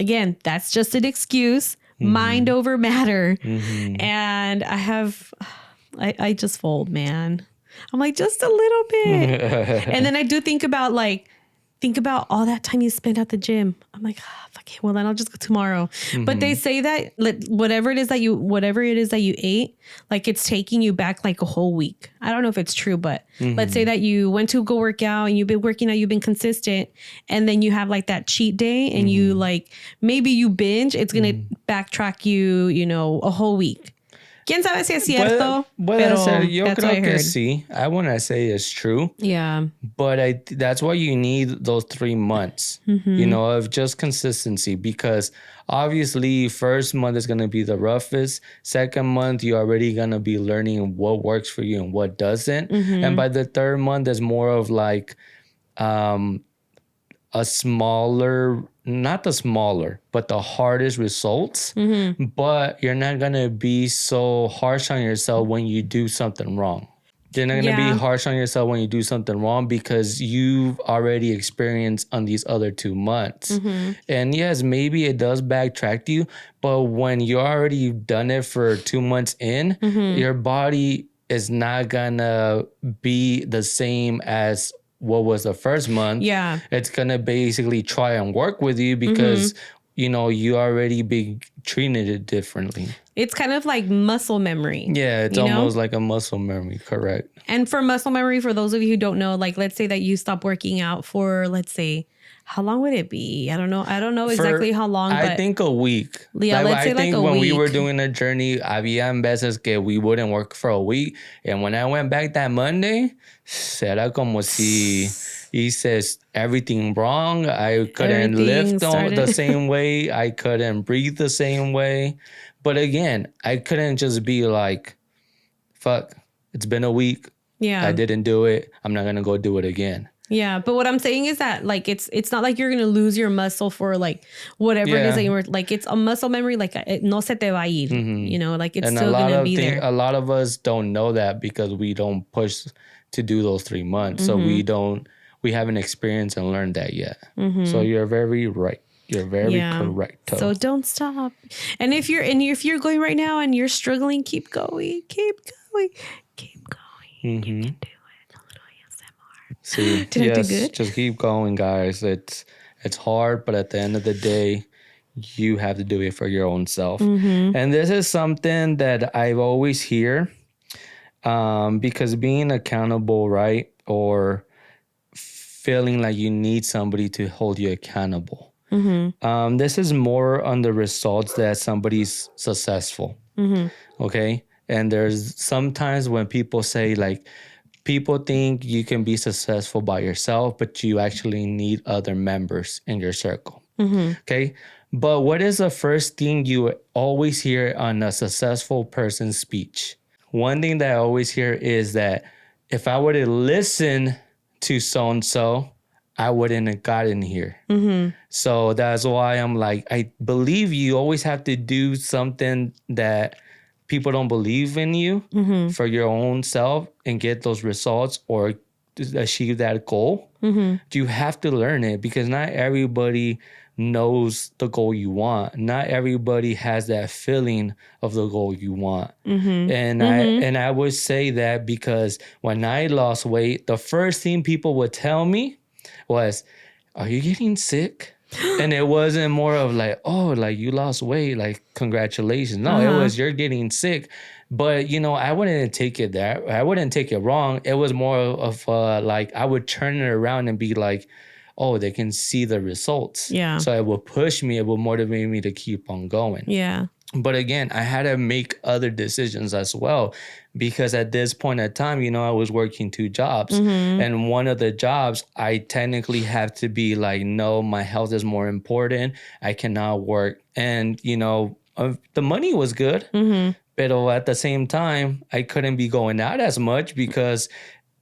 Speaker 2: again, that's just an excuse. Mind over matter. And I just fold, man. I'm like, just a little bit. And then I do think about all that time you spent at the gym. I'm like, fuck it. Well, then I'll just go tomorrow. But they say that whatever it is that you ate, like it's taking you back like a whole week. I don't know if it's true, but let's say that you went to go work out and you've been working out, you've been consistent, and then you have like that cheat day and you like, maybe you binge, it's going to backtrack you, a whole week. Quién sabe si es cierto,
Speaker 1: Puede ser.
Speaker 2: pero
Speaker 1: Yo
Speaker 2: that's what I
Speaker 1: creo que
Speaker 2: heard.
Speaker 1: sí. I wouldn't say it's true.
Speaker 2: Yeah.
Speaker 1: But that's why you need those 3 months, you know, of just consistency, because obviously first month is going to be the roughest. Second month, you're already going to be learning what works for you and what doesn't. And by the third month, there's more of like a smaller, not the smaller, but the hardest results. But you're not going to be so harsh on yourself when you do something wrong. You're not going to be harsh on yourself when you do something wrong because you've already experienced on these other 2 months. And yes, maybe it does backtrack you, but when you're already done it for 2 months in, your body is not going to be the same as what was the first month.
Speaker 2: Yeah.
Speaker 1: It's going to basically try and work with you because, you know, you already be treating it differently.
Speaker 2: It's kind of like muscle memory.
Speaker 1: Yeah, it's almost like a muscle memory, correct.
Speaker 2: And for muscle memory, for those of you who don't know, like let's say that you stop working out for, let's say, how long would it be? I don't know exactly how long.
Speaker 1: I
Speaker 2: but
Speaker 1: think a week.
Speaker 2: Yeah, let's say like a
Speaker 1: when we were
Speaker 2: week.
Speaker 1: doing a journey, había veces que we wouldn't work for a week. And when I went back that Monday, era como si hice everything wrong. I couldn't
Speaker 2: Everything
Speaker 1: lift the
Speaker 2: started-
Speaker 1: same way. I couldn't breathe the same way. But again, I couldn't just be like, fuck, it's been a week.
Speaker 2: Yeah.
Speaker 1: I didn't do it. I'm not going to go do it again.
Speaker 2: Yeah, but what I'm saying is that like it's not like you're gonna lose your muscle for like whatever it is that you were like. It's a muscle memory, like no se te va a ir, you know, like it's
Speaker 1: And
Speaker 2: still gonna be there.
Speaker 1: A lot of us don't know that because we don't push to do those 3 months. So we haven't experienced and learned that yet. So you're very right. You're very correct.
Speaker 2: So don't stop. And if you're going right now and you're struggling, keep going. You can do it.
Speaker 1: See,
Speaker 2: Did I do good?
Speaker 1: Just keep going, guys. It's hard, but at the end of the day, you have to do it for your own self. And this is something that I've always hear, because being accountable, right, or feeling like you need somebody to hold you accountable. This is more on the results that somebody's successful. Okay, and there's sometimes when people say like, people think you can be successful by yourself, but you actually need other members in your circle. Okay. But what is the first thing you always hear on a successful person's speech? One thing that I always hear is that if I were to listen to so-and-so, I wouldn't have gotten here. So that's why I'm like, I believe you always have to do something that people don't believe in you for your own self and get those results or achieve that goal. You have to learn it because not everybody knows the goal you want. Not everybody has that feeling of the goal you want. And I would say that because when I lost weight, the first thing people would tell me was, are you getting sick? And it wasn't more of like, oh, like you lost weight, like congratulations. No, it was you're getting sick. But, you know, I wouldn't take it there. I wouldn't take it wrong. It was more of like I would turn it around and be like, oh, they can see the results.
Speaker 2: Yeah.
Speaker 1: So it would push me. It would motivate me to keep on going.
Speaker 2: Yeah.
Speaker 1: But again, I had to make other decisions as well because at this point in time, you know, I was working 2 jobs. And one of the jobs, I technically have to be like, no, my health is more important. I cannot work. And, you know, the money was good. But at the same time, I couldn't be going out as much because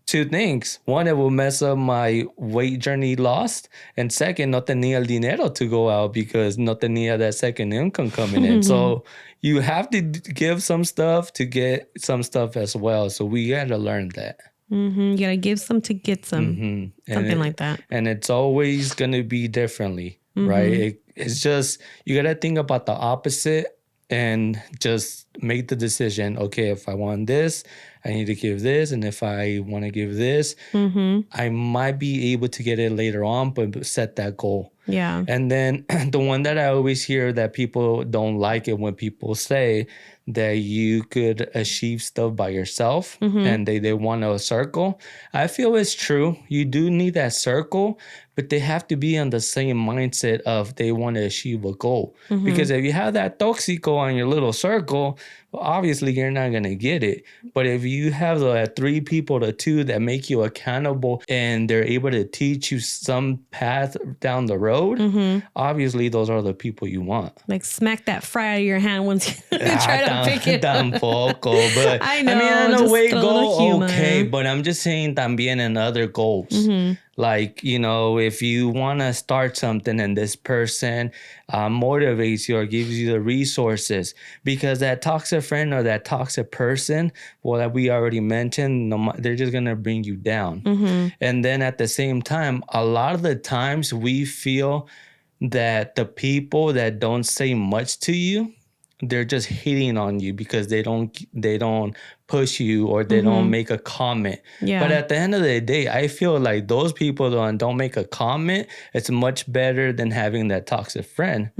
Speaker 1: 2 things. One, it will mess up my weight journey lost. And second, no tenía el dinero to go out because no tenía that second income coming in. So you have to give some stuff to get some stuff as well. So we got to learn that.
Speaker 2: You got to give some to get some. Something like that.
Speaker 1: And it's always going to be differently, right? It's just, you got to think about the opposite and just make the decision. Okay, if I want this, I need to give this. And if I want to give this, I might be able to get it later on, but set that goal.
Speaker 2: Yeah.
Speaker 1: And then the one that I always hear that people don't like it when people say that you could achieve stuff by yourself and they want a circle. I feel it's true. You do need that circle, but they have to be on the same mindset of they want to achieve a goal. Because if you have that toxico on your little circle, well, obviously you're not going to get it. But if you have the 3 people to 2 that make you accountable and they're able to teach you some path down the road, obviously those are the people you want.
Speaker 2: Like smack that fry out of your hand once you try to pick it up.
Speaker 1: Tampoco, but
Speaker 2: I know,
Speaker 1: I mean, in a way,
Speaker 2: just a little
Speaker 1: go
Speaker 2: humor.
Speaker 1: okay. But I'm just saying también in other goals. Like, you know, if you want to start something and this person motivates you or gives you the resources, because that toxic friend or that toxic person, well, that we already mentioned, they're just going to bring you down. And then at the same time, a lot of the times we feel that the people that don't say much to you, they're just hating on you because they don't push you or they don't make a comment.
Speaker 2: Yeah.
Speaker 1: But at the end of the day, I feel like those people that don't make a comment, it's much better than having that toxic friend.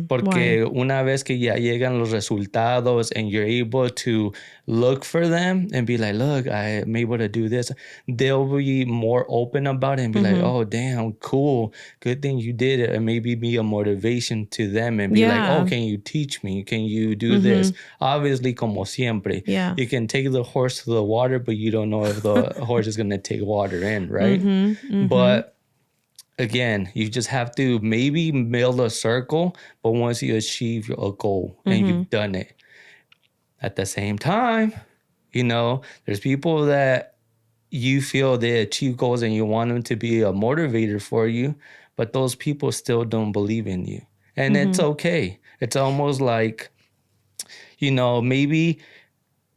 Speaker 1: Porque una vez que ya llegan los resultados and you're able to look for them and be like, look, I'm able to do this, they'll be more open about it and be like, oh, damn, cool. Good thing you did it. And maybe be a motivation to them and be like, oh, can you teach me? Can you do this? Obviously, como siempre.
Speaker 2: Yeah.
Speaker 1: You can take the horse to the water, but you don't know if the horse is going to take water in, right? But again, you just have to maybe build a circle, but once you achieve a goal and you've done it, at the same time, you know, there's people that you feel they achieve goals and you want them to be a motivator for you, but those people still don't believe in you. And it's okay. It's almost like, you know, maybe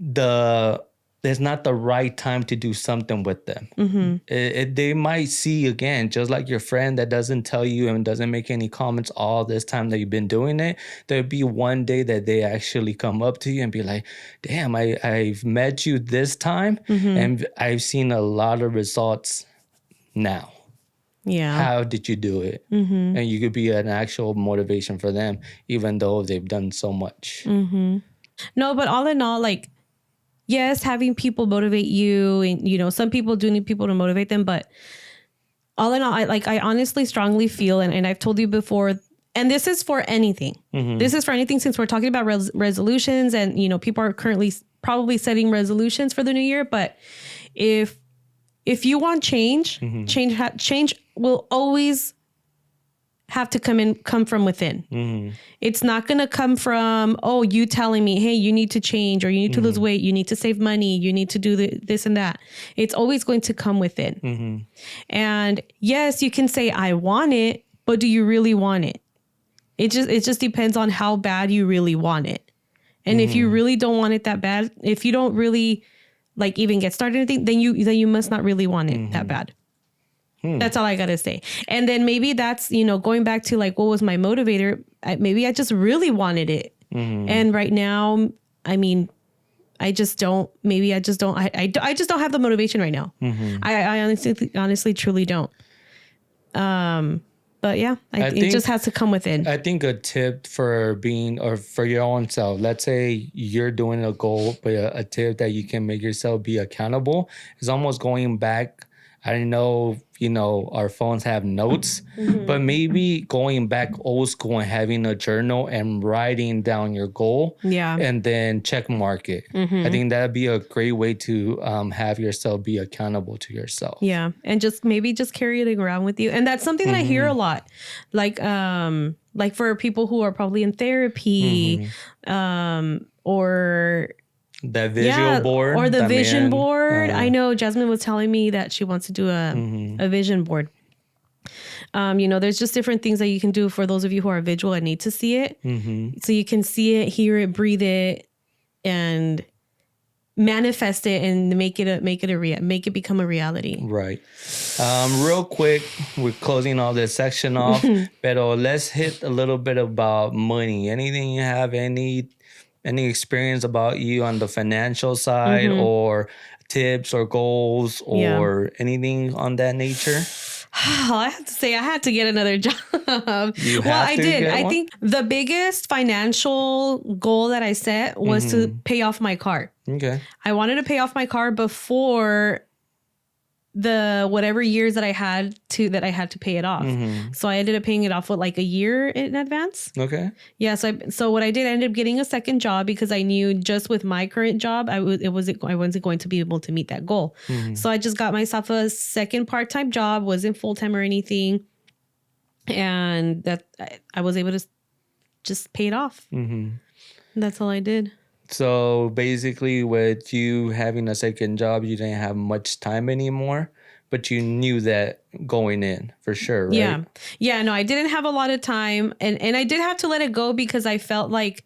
Speaker 1: there's not the right time to do something with them. They might see, again, just like your friend that doesn't tell you and doesn't make any comments all this time that you've been doing it. There'll be one day that they actually come up to you and be like, damn, I've met you this time and I've seen a lot of results now.
Speaker 2: Yeah.
Speaker 1: How did you do it? And you could be an actual motivation for them, even though they've done so much.
Speaker 2: No, but all in all, like, yes, having people motivate you, and you know, some people do need people to motivate them, but all in all, I honestly strongly feel, and I've told you before, and this is for anything. This is for anything, since we're talking about resolutions, and you know, people are currently probably setting resolutions for the new year. But if you want change, change will always have to come from within. It's not going to come from, oh, you telling me, hey, you need to change, or you need to lose weight, you need to save money, you need to do this and that. It's always going to come within. And yes, you can say, I want it, but do you really want it? It just depends on how bad you really want it. And if you really don't want it that bad, if you don't really like even get started anything, then you must not really want it that bad. That's all I got to say. And then maybe that's, you know, going back to like, what was my motivator? Maybe I just really wanted it. And right now, I mean, I just don't have the motivation right now. I honestly, truly don't. But yeah, it just has to come within.
Speaker 1: I think a tip for being, or for your own self, let's say you're doing a goal, but a tip that you can make yourself be accountable is almost going back. I don't know, you know, our phones have notes, but maybe going back old school and having a journal and writing down your goal, and then check mark it. I think that'd be a great way to have yourself be accountable to yourself. Yeah, and
Speaker 2: maybe just carry it around with you, and that's something that I hear a lot, like for people who are probably in therapy, or
Speaker 1: that visual board,
Speaker 2: or the vision board. I know Jasmine was telling me that she wants to do a vision board. You know, there's just different things that you can do for those of you who are visual and need to see it. So you can see it, hear it, breathe it, and manifest it, and make it become a reality.
Speaker 1: Right. Real quick, we're closing all this section off, but let's hit a little bit about money. Anything you have, any experience about you on the financial side, or tips or goals or anything on that nature?
Speaker 2: I have to say I had to get another job.
Speaker 1: You
Speaker 2: Well,
Speaker 1: have
Speaker 2: I
Speaker 1: to
Speaker 2: did.
Speaker 1: get
Speaker 2: I
Speaker 1: one?
Speaker 2: think the biggest financial goal that I set was to pay off my car.
Speaker 1: Okay.
Speaker 2: I wanted to pay off my car before the whatever years that I had to pay it off. So I ended up paying it off with like a year in advance.
Speaker 1: Okay.
Speaker 2: Yeah. So what I did, I ended up getting a second job because I knew just with my current job, I wasn't going to be able to meet that goal. So I just got myself a second part-time job, wasn't full-time or anything, and that I was able to just pay it off. That's all I did.
Speaker 1: So basically, with you having a second job, you didn't have much time anymore, but you knew that going in for sure, right?
Speaker 2: Yeah. No, I didn't have a lot of time, and I did have to let it go because I felt like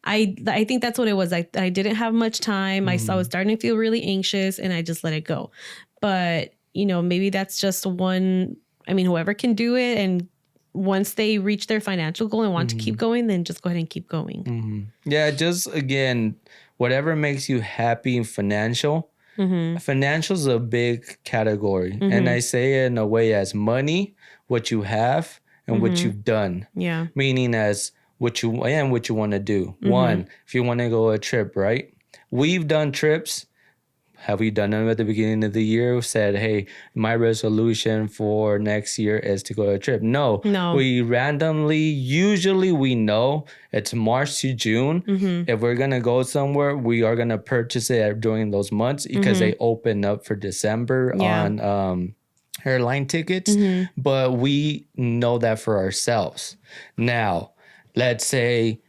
Speaker 2: I think that's what it was. I didn't have much time. I was starting to feel really anxious, and I just let it go. But maybe that's just one. I mean, whoever can do it, and once they reach their financial goal and want to keep going, then just go ahead and keep going.
Speaker 1: Yeah, just again, whatever makes you happy in financial. Financial is a big category. And I say it in a way as money, what you have, and what you've done.
Speaker 2: Yeah.
Speaker 1: Meaning as what you want to do. One, if you want to go a trip, right? We've done trips. Have we done them at the beginning of the year? We said, hey, my resolution for next year is to go on a trip. No. We randomly, usually we know it's March to June. If we're going to go somewhere, we are going to purchase it during those months because they open up for December on airline tickets. But we know that for ourselves. Now, let's say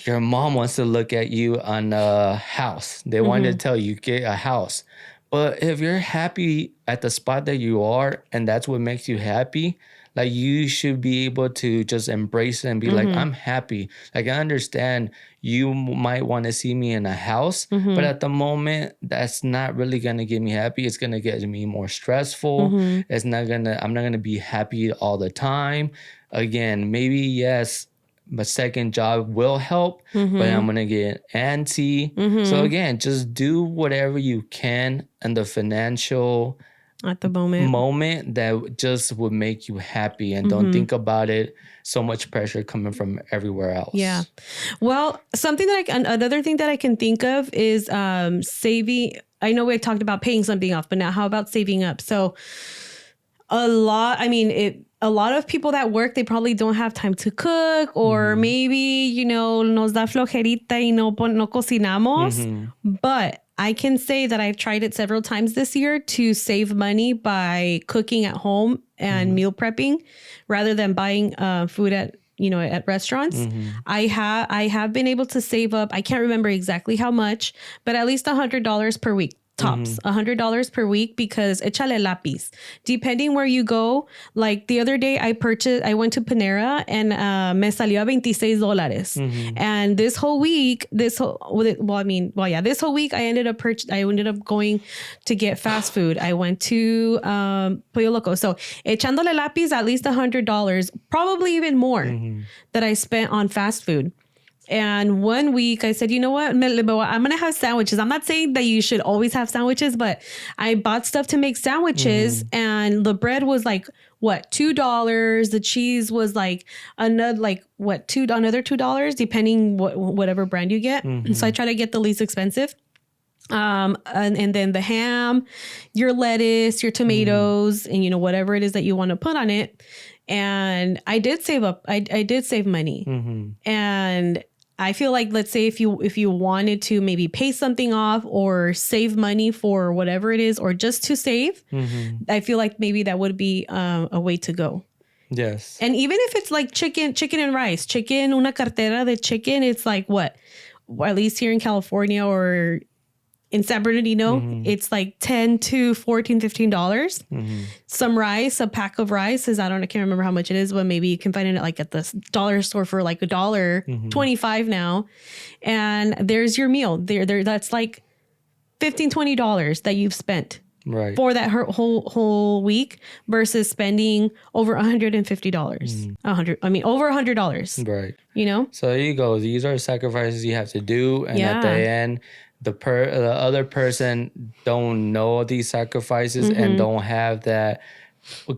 Speaker 1: your mom wants to look at you on a house. They want to tell you, get a house. But if you're happy at the spot that you are, and that's what makes you happy, like you should be able to just embrace it and be like, I'm happy. Like I understand you might want to see me in a house, but at the moment, that's not really going to get me happy. It's going to get me more stressful. I'm not going to be happy all the time. Again, maybe yes, my second job will help, but I'm going to get antsy. So again, just do whatever you can in the financial
Speaker 2: at the moment
Speaker 1: that just would make you happy, and don't think about it. So much pressure coming from everywhere else.
Speaker 2: Yeah. Well, another thing that I can think of is saving. I know we talked about paying something off, but now how about saving up? So a lot of people that work, they probably don't have time to cook, or maybe, nos da flojerita y no cocinamos. But I can say that I've tried it several times this year to save money by cooking at home and meal prepping rather than buying food at restaurants. I have been able to save up. I can't remember exactly how much, but at least $100 per week. Tops, $100 per week, because échale lápiz. Depending where you go, like the other day I went to Panera and me salió a $26. And this whole week, this whole week I ended up going to get fast food. I went to Pollo Loco. So echándole lápiz, at least $100, probably even more that I spent on fast food. And one week I said, you know what? I'm going to have sandwiches. I'm not saying that you should always have sandwiches, but I bought stuff to make sandwiches, and the bread was like, what, $2? The cheese was like another, another $2, depending whatever brand you get. So I try to get the least expensive. And then the ham, your lettuce, your tomatoes, and whatever it is that you want to put on it. And I did save up. I did save money. And I feel like, let's say if you wanted to maybe pay something off or save money for whatever it is, or just to save, I feel like maybe that would be a way to go.
Speaker 1: Yes.
Speaker 2: And even if it's like chicken and rice, una cartera de chicken, it's like what? Or at least here in California or in San Bernardino, it's like $10 to $14, $15. Some rice, a pack of rice is, I can't remember how much it is, but maybe you can find it like at the dollar store for like $1.25 now. And there's your meal. There that's like $15, $20 that you've spent for that whole week, versus spending over $150. Over $100.
Speaker 1: Right. So there you go. These are sacrifices you have to do, and at the end, the other person don't know these sacrifices and don't have that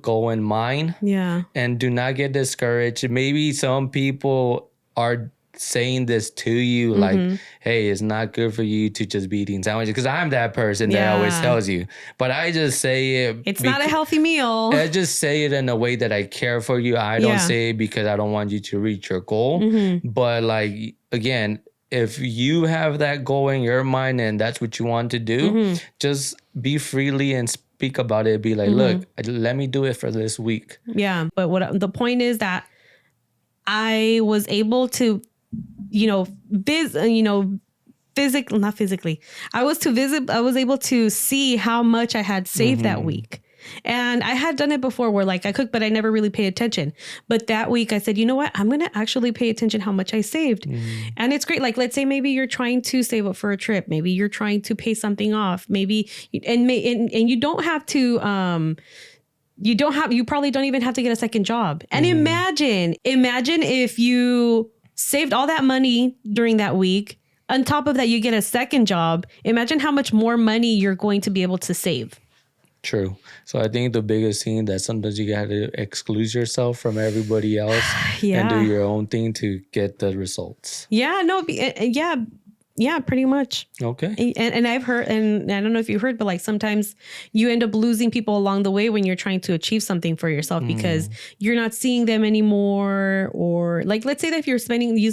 Speaker 1: goal in mind.
Speaker 2: Yeah.
Speaker 1: And do not get discouraged. Maybe some people are saying this to you like, hey, it's not good for you to just be eating sandwiches, because I'm that person that always tells you, but I just say it,
Speaker 2: it's not a healthy meal.
Speaker 1: I just say it in a way that I care for you. I don't say it because I don't want you to reach your goal, but like, again, if you have that goal in your mind and that's what you want to do, just be freely and speak about it. Be like, look, let me do it for this week.
Speaker 2: Yeah, but what the point is that I was able to, not physically. I was able to see how much I had saved that week. And I had done it before where like I cooked, but I never really paid attention. But that week I said, you know what? I'm going to actually pay attention how much I saved. And it's great. Like, let's say maybe you're trying to save up for a trip. Maybe you're trying to pay something off. Maybe, and you don't have to, you probably don't even have to get a second job. And imagine if you saved all that money during that week. On top of that, you get a second job. Imagine how much more money you're going to be able to save.
Speaker 1: True. So I think the biggest thing that sometimes you got to exclude yourself from everybody else and do your own thing to get the results.
Speaker 2: Yeah, no, yeah, pretty much.
Speaker 1: Okay.
Speaker 2: And I've heard, and I don't know if you heard, but like sometimes you end up losing people along the way when you're trying to achieve something for yourself because you're not seeing them anymore. Or like, let's say that if you're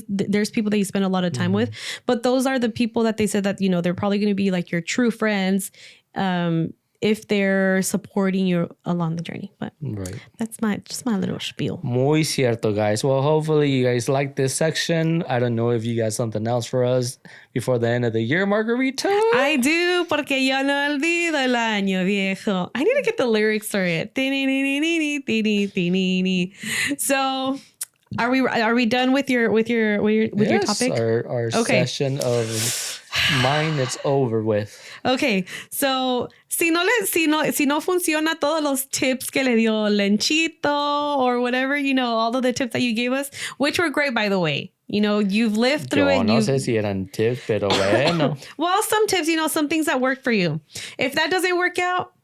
Speaker 2: there's people that you spend a lot of time with, but those are the people that they said that, they're probably going to be like your true friends. If they're supporting you along the journey. But that's just my little spiel.
Speaker 1: Muy cierto, guys. Well, hopefully you guys like this section. I don't know if you got something else for us before the end of the year, Margarita.
Speaker 2: I do, porque yo no olvido el año viejo. I need to get the lyrics for it. So, are we done with your topic?
Speaker 1: Our session of mine, it's over with.
Speaker 2: Okay, so si no funciona todos los tips que le dio Lenchito or whatever, all of the tips that you gave us, which were great, by the way. You've lived through it.
Speaker 1: No sé si eran tips, pero bueno.
Speaker 2: Well, some tips, some things that work for you. If that doesn't work out,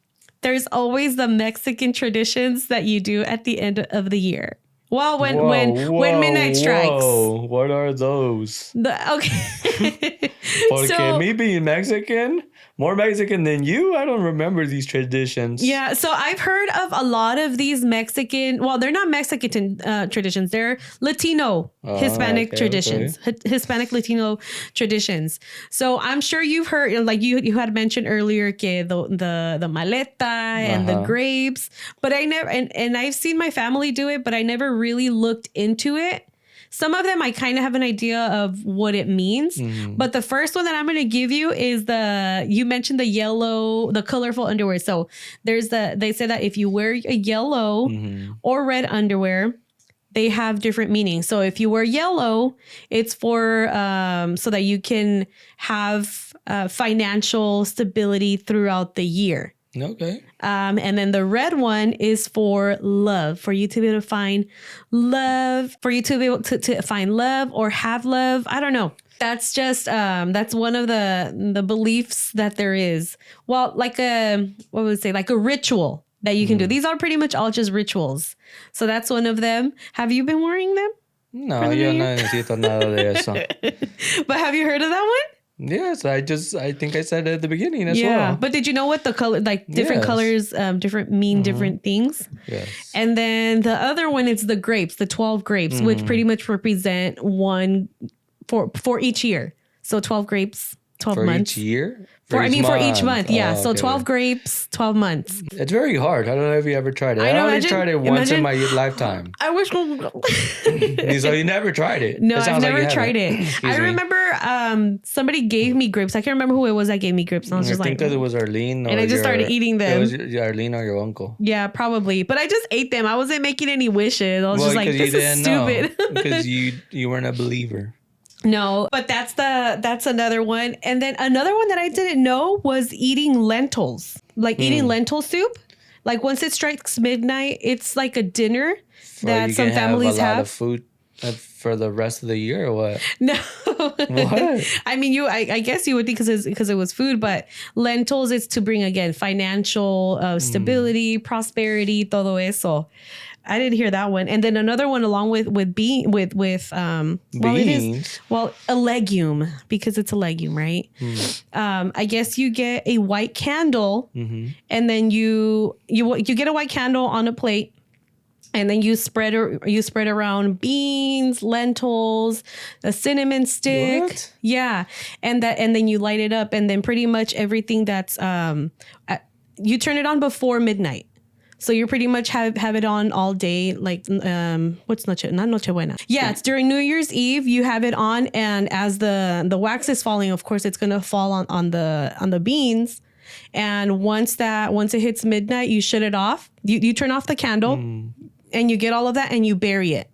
Speaker 2: there's always the Mexican traditions that you do at the end of the year. Well, when midnight strikes.
Speaker 1: Whoa, what are those?
Speaker 2: Okay.
Speaker 1: Porque me being Mexican, more Mexican than you, I don't remember these traditions.
Speaker 2: Yeah, so I've heard of a lot of these Mexican, well, they're not Mexican traditions. They're Latino, Hispanic traditions, Hispanic Latino traditions. So I'm sure you've heard, like you had mentioned earlier, que the maleta and the grapes, but I never, and I've seen my family do it, but I never really looked into it. Some of them I kind of have an idea of what it means, but the first one that I'm going to give you is you mentioned the colorful underwear. So they say that if you wear a yellow or red underwear, they have different meanings. So if you wear yellow, it's for so that you can have financial stability throughout the year.
Speaker 1: Okay.
Speaker 2: And then the red one is for love, for you to be able to find love, for you to be able to find love or have love. I don't know. That's just, that's one of the beliefs that there is. Well, like like a ritual that you can do. These are pretty much all just rituals. So that's one of them. Have you been wearing them?
Speaker 1: No, yo no necesito nada de eso.
Speaker 2: But have you heard of that one?
Speaker 1: Yes, I think I said it at the beginning as well.
Speaker 2: Yeah, but did you know what the color, like different colors, different things?
Speaker 1: Yes.
Speaker 2: And then the other one is the grapes, the 12 grapes, which pretty much represent one for each year. So 12 grapes, 12 months.
Speaker 1: For each year?
Speaker 2: For each month, yeah. So 12 grapes, 12 months.
Speaker 1: It's very hard. I don't know if you ever tried it. I only tried it once in my lifetime.
Speaker 2: I wish.
Speaker 1: So you never tried it?
Speaker 2: No, I've never tried it. I remember somebody gave me grapes. I can't remember who it was that gave me grapes. And I was just
Speaker 1: I think that it was Arlene.
Speaker 2: And I just started eating them.
Speaker 1: It was Arlene or your uncle.
Speaker 2: Yeah, probably. But I just ate them. I wasn't making any wishes. I was just like, this is stupid.
Speaker 1: Because you weren't a believer.
Speaker 2: No, but that's another one. And then another one that I didn't know was eating lentils, like eating lentil soup. Like once it strikes midnight, it's like a dinner that some families have.
Speaker 1: A lot of food. For the rest of the year or what?
Speaker 2: No.
Speaker 1: What?
Speaker 2: I mean, I guess you would think because it was food, but lentils is to bring again financial stability, prosperity, todo eso. I didn't hear that one. And then another one along with well, it is a legume because it's a legume, right? I guess you get a white candle, and then you get a white candle on a plate. And then you spread around beans, lentils, a cinnamon stick.
Speaker 1: What?
Speaker 2: Yeah. And then you light it up, and then pretty much everything that's you turn it on before midnight. So you pretty much have it on all day, like what's not Nochebuena. Yeah, it's during New Year's Eve. You have it on, and as the wax is falling, of course, it's gonna fall on the beans. And once it hits midnight, you shut it off. You turn off the candle. And you get all of that and you bury it.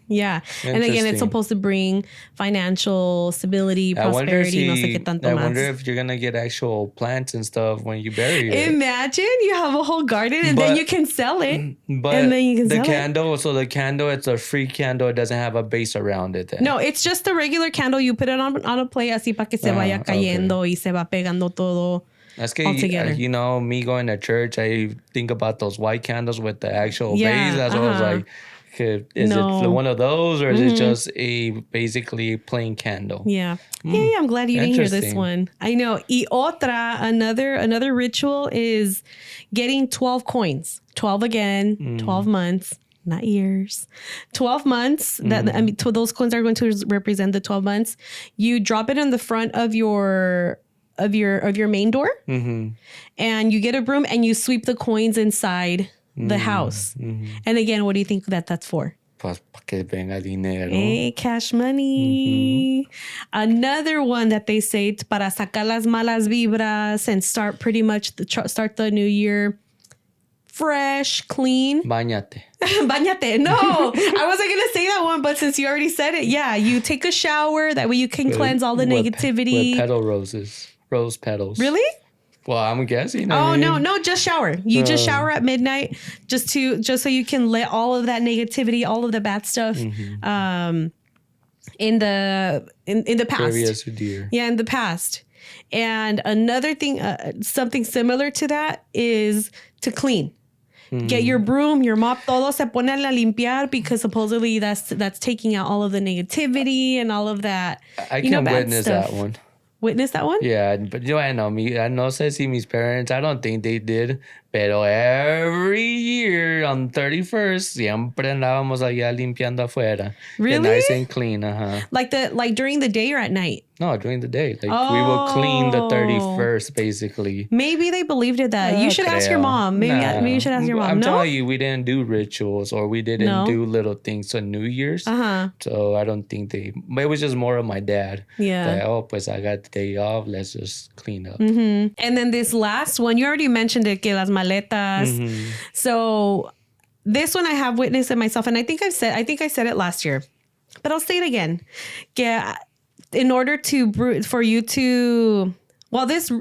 Speaker 2: Yeah. And again, it's supposed to bring financial stability, prosperity, no sé qué tanto
Speaker 1: I
Speaker 2: más.
Speaker 1: wonder if you're going to get actual plants and stuff when you bury it.
Speaker 2: Imagine you have a whole garden and then you can sell it.
Speaker 1: But
Speaker 2: and then you can
Speaker 1: the
Speaker 2: sell
Speaker 1: candle,
Speaker 2: it.
Speaker 1: so the candle, it's a free candle. It doesn't have a base around it then.
Speaker 2: No, it's just a regular candle. You put it on a plate así para que se vaya cayendo y se va pegando todo.
Speaker 1: That's good. You know, me going to church, I think about those white candles with the actual base. That's what I was like, is it one of those or is it just a basically plain candle?
Speaker 2: Yeah. Yeah, I'm glad you didn't hear this one. I know. Y otra, another ritual is getting 12 coins. 12 again, 12 months. Not years, 12 months. Those coins are going to represent the 12 months. You drop it in the front of your main door, and you get a broom and you sweep the coins inside the house. And again, what do you think that's for?
Speaker 1: Pues para que venga dinero.
Speaker 2: Hey, cash money. Another one that they say para sacar las malas vibras and start pretty much start the new year fresh, clean.
Speaker 1: Bañate.
Speaker 2: Bañate. No, I wasn't going to say that one, but since you already said it, yeah, you take a shower. That way you can cleanse all the negativity.
Speaker 1: With rose petals.
Speaker 2: Really?
Speaker 1: Well, I'm guessing.
Speaker 2: No, just shower. You just shower at midnight just so you can let all of that negativity, all of the bad stuff in the past.
Speaker 1: Previous year.
Speaker 2: Yeah, in the past. And another thing, something similar to that is to clean. Get your broom, your mop, todo se pone a limpiar because supposedly that's taking out all of the negativity and all of that.
Speaker 1: I can witness that one.
Speaker 2: Witness that one?
Speaker 1: Yeah, but I know Ceci, mis parents, I don't think they did. Pero every year on 31st, siempre andábamos allá limpiando afuera.
Speaker 2: Really?
Speaker 1: Get nice and clean,
Speaker 2: Like during the day or at night?
Speaker 1: No, during the day. We would clean the 31st, basically.
Speaker 2: Maybe they believed it that. You should ask your mom. Maybe you should ask your mom.
Speaker 1: I'm telling you, we didn't do rituals or we didn't do little things on New Year's. So I don't think it was just more of my dad.
Speaker 2: Yeah.
Speaker 1: Like, pues I got the day off. Let's just clean up.
Speaker 2: And then this last one, you already mentioned it, que las maletas. So this one I have witnessed it myself, and I think I said it last year, but I'll say it again. Yeah, in order for you to, well, this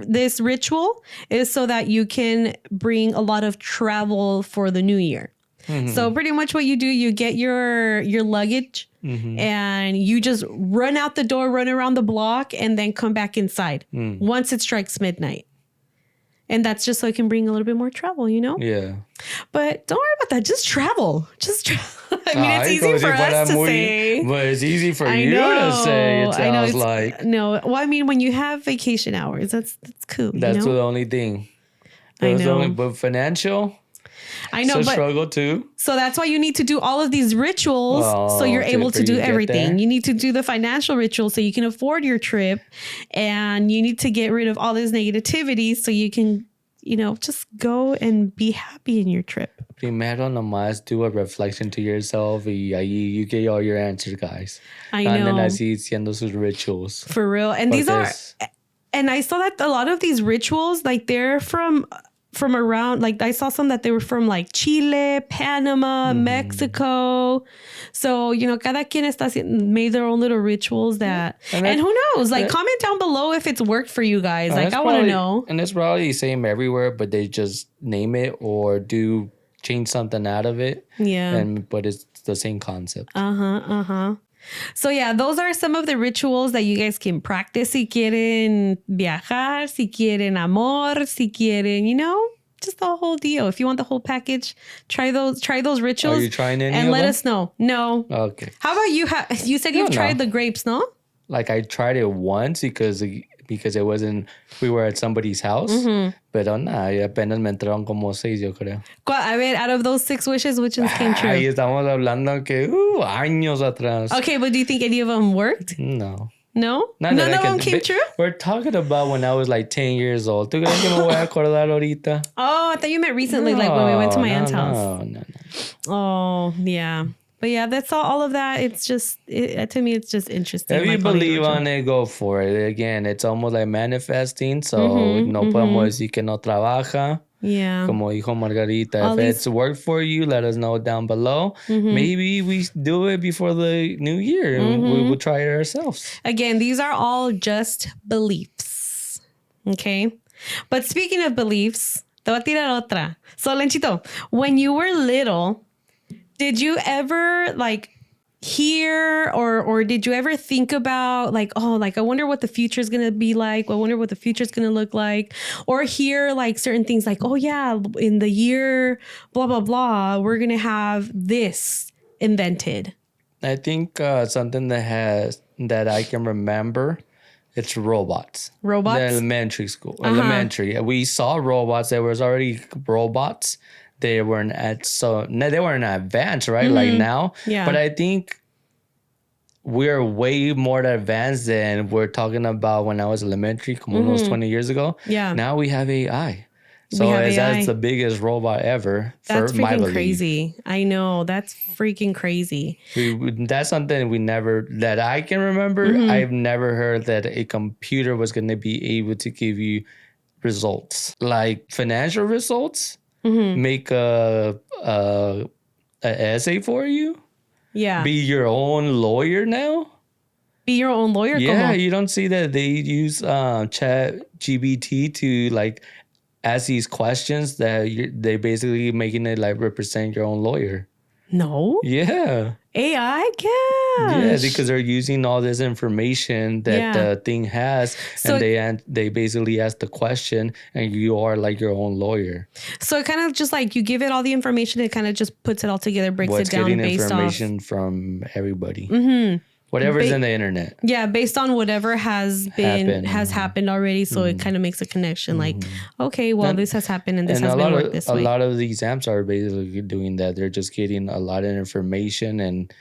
Speaker 2: ritual is so that you can bring a lot of travel for the new year. So pretty much what you do, you get your luggage and you just run out the door, run around the block, and then come back inside once it strikes midnight. And that's just so it can bring a little bit more travel, you know?
Speaker 1: Yeah.
Speaker 2: But don't worry about that. Just travel. I mean, it's easy for us to say.
Speaker 1: But it's easy for you to say, it sounds like.
Speaker 2: No. Well, I mean, when you have vacation hours, that's cool.
Speaker 1: That's the only thing.
Speaker 2: I know.
Speaker 1: But financial...
Speaker 2: I know,
Speaker 1: it's a
Speaker 2: but
Speaker 1: struggle too.
Speaker 2: So that's why you need to do all of these rituals so you're able to do everything. You need to do the financial ritual so you can afford your trip, and you need to get rid of all this negativity so you can, just go and be happy in your trip.
Speaker 1: Primero nomás do a reflection to yourself y ahí you get all your answers, guys.
Speaker 2: I know.
Speaker 1: And then así haciendo sus rituals.
Speaker 2: For real. And and I saw that a lot of these rituals, like they're from around, like I saw some that they were from like Chile, Panama, Mexico. So, cada quien made their own little rituals that, and who knows, like comment down below if it's worked for you guys. Like I want to know.
Speaker 1: And it's probably the same everywhere, but they just name it or do change something out of it.
Speaker 2: Yeah.
Speaker 1: But it's the same concept.
Speaker 2: So yeah, those are some of the rituals that you guys can practice. Si quieren viajar, si quieren amor, si quieren, just the whole deal. If you want the whole package, try those rituals.
Speaker 1: Are you trying any
Speaker 2: and
Speaker 1: of
Speaker 2: let
Speaker 1: them?
Speaker 2: us know. No.
Speaker 1: Okay.
Speaker 2: How about you? You said you've tried the grapes, no?
Speaker 1: Like I tried it once because it wasn't, we were at somebody's house. Pero nada, y apenas me entraron como 6, yo creo.
Speaker 2: A ver, out of those 6 wishes, which ones came true?
Speaker 1: Ahí estamos hablando que años atrás.
Speaker 2: Okay, but do you think any of them worked?
Speaker 1: No.
Speaker 2: No?
Speaker 1: None
Speaker 2: of them came true?
Speaker 1: We're talking about when I was like 10 years old. ¿Tú crees que me voy a acordar ahorita?
Speaker 2: Oh, I thought you meant recently, like when we went to my aunt's house.
Speaker 1: No.
Speaker 2: Oh, yeah. But yeah, that's all of that. It's just, to me, it's just interesting.
Speaker 1: If you believe on it, go for it. Again, it's almost like manifesting. So no podemos decir que no trabaja.
Speaker 2: Yeah.
Speaker 1: Como dijo Margarita, if it's worked for you, let us know down below. Maybe we do it before the new year and we will try it ourselves.
Speaker 2: Again, these are all just beliefs. Okay? But speaking of beliefs, te voy a tirar otra. So, Lenchito, when you were little, did you ever hear or did you ever think about I wonder what the future is going to be like? I wonder what the future is going to look like? Or hear certain things like, oh yeah, in the year, blah, blah, blah, we're going to have this invented.
Speaker 1: I think something that I can remember, it's robots.
Speaker 2: Robots?
Speaker 1: The elementary school. Elementary. We saw robots. There was already robots. They weren't advanced, right? Like now.
Speaker 2: Yeah.
Speaker 1: But I think we're way more advanced than we're talking about when I was elementary, como unos 20 years ago.
Speaker 2: Yeah.
Speaker 1: Now we have AI. So that's the biggest robot ever.
Speaker 2: That's
Speaker 1: for my
Speaker 2: freaking
Speaker 1: belief.
Speaker 2: crazy. I know. That's freaking crazy.
Speaker 1: That's something that I can remember. I've never heard that a computer was going to be able to give you results. Like financial results. Make a essay for you.
Speaker 2: Yeah.
Speaker 1: Be your own lawyer now.
Speaker 2: Be your own lawyer.
Speaker 1: Yeah, you don't see that they use Chat GPT to ask these questions that they basically making it represent your own lawyer.
Speaker 2: No.
Speaker 1: Yeah.
Speaker 2: AI? Gosh.
Speaker 1: Yeah, because they're using all this information that the thing has, so and they basically ask the question, and you are like your own lawyer.
Speaker 2: So it kind of just you give it all the information, it kind of just puts it all together, breaks it down
Speaker 1: getting
Speaker 2: based
Speaker 1: information from everybody. Whatever's in the internet.
Speaker 2: Yeah, based on whatever has happened already. So it kind of makes a connection okay, well, this has happened and this has been worked this way.
Speaker 1: A lot of these apps are basically doing that. They're just getting a lot of information and,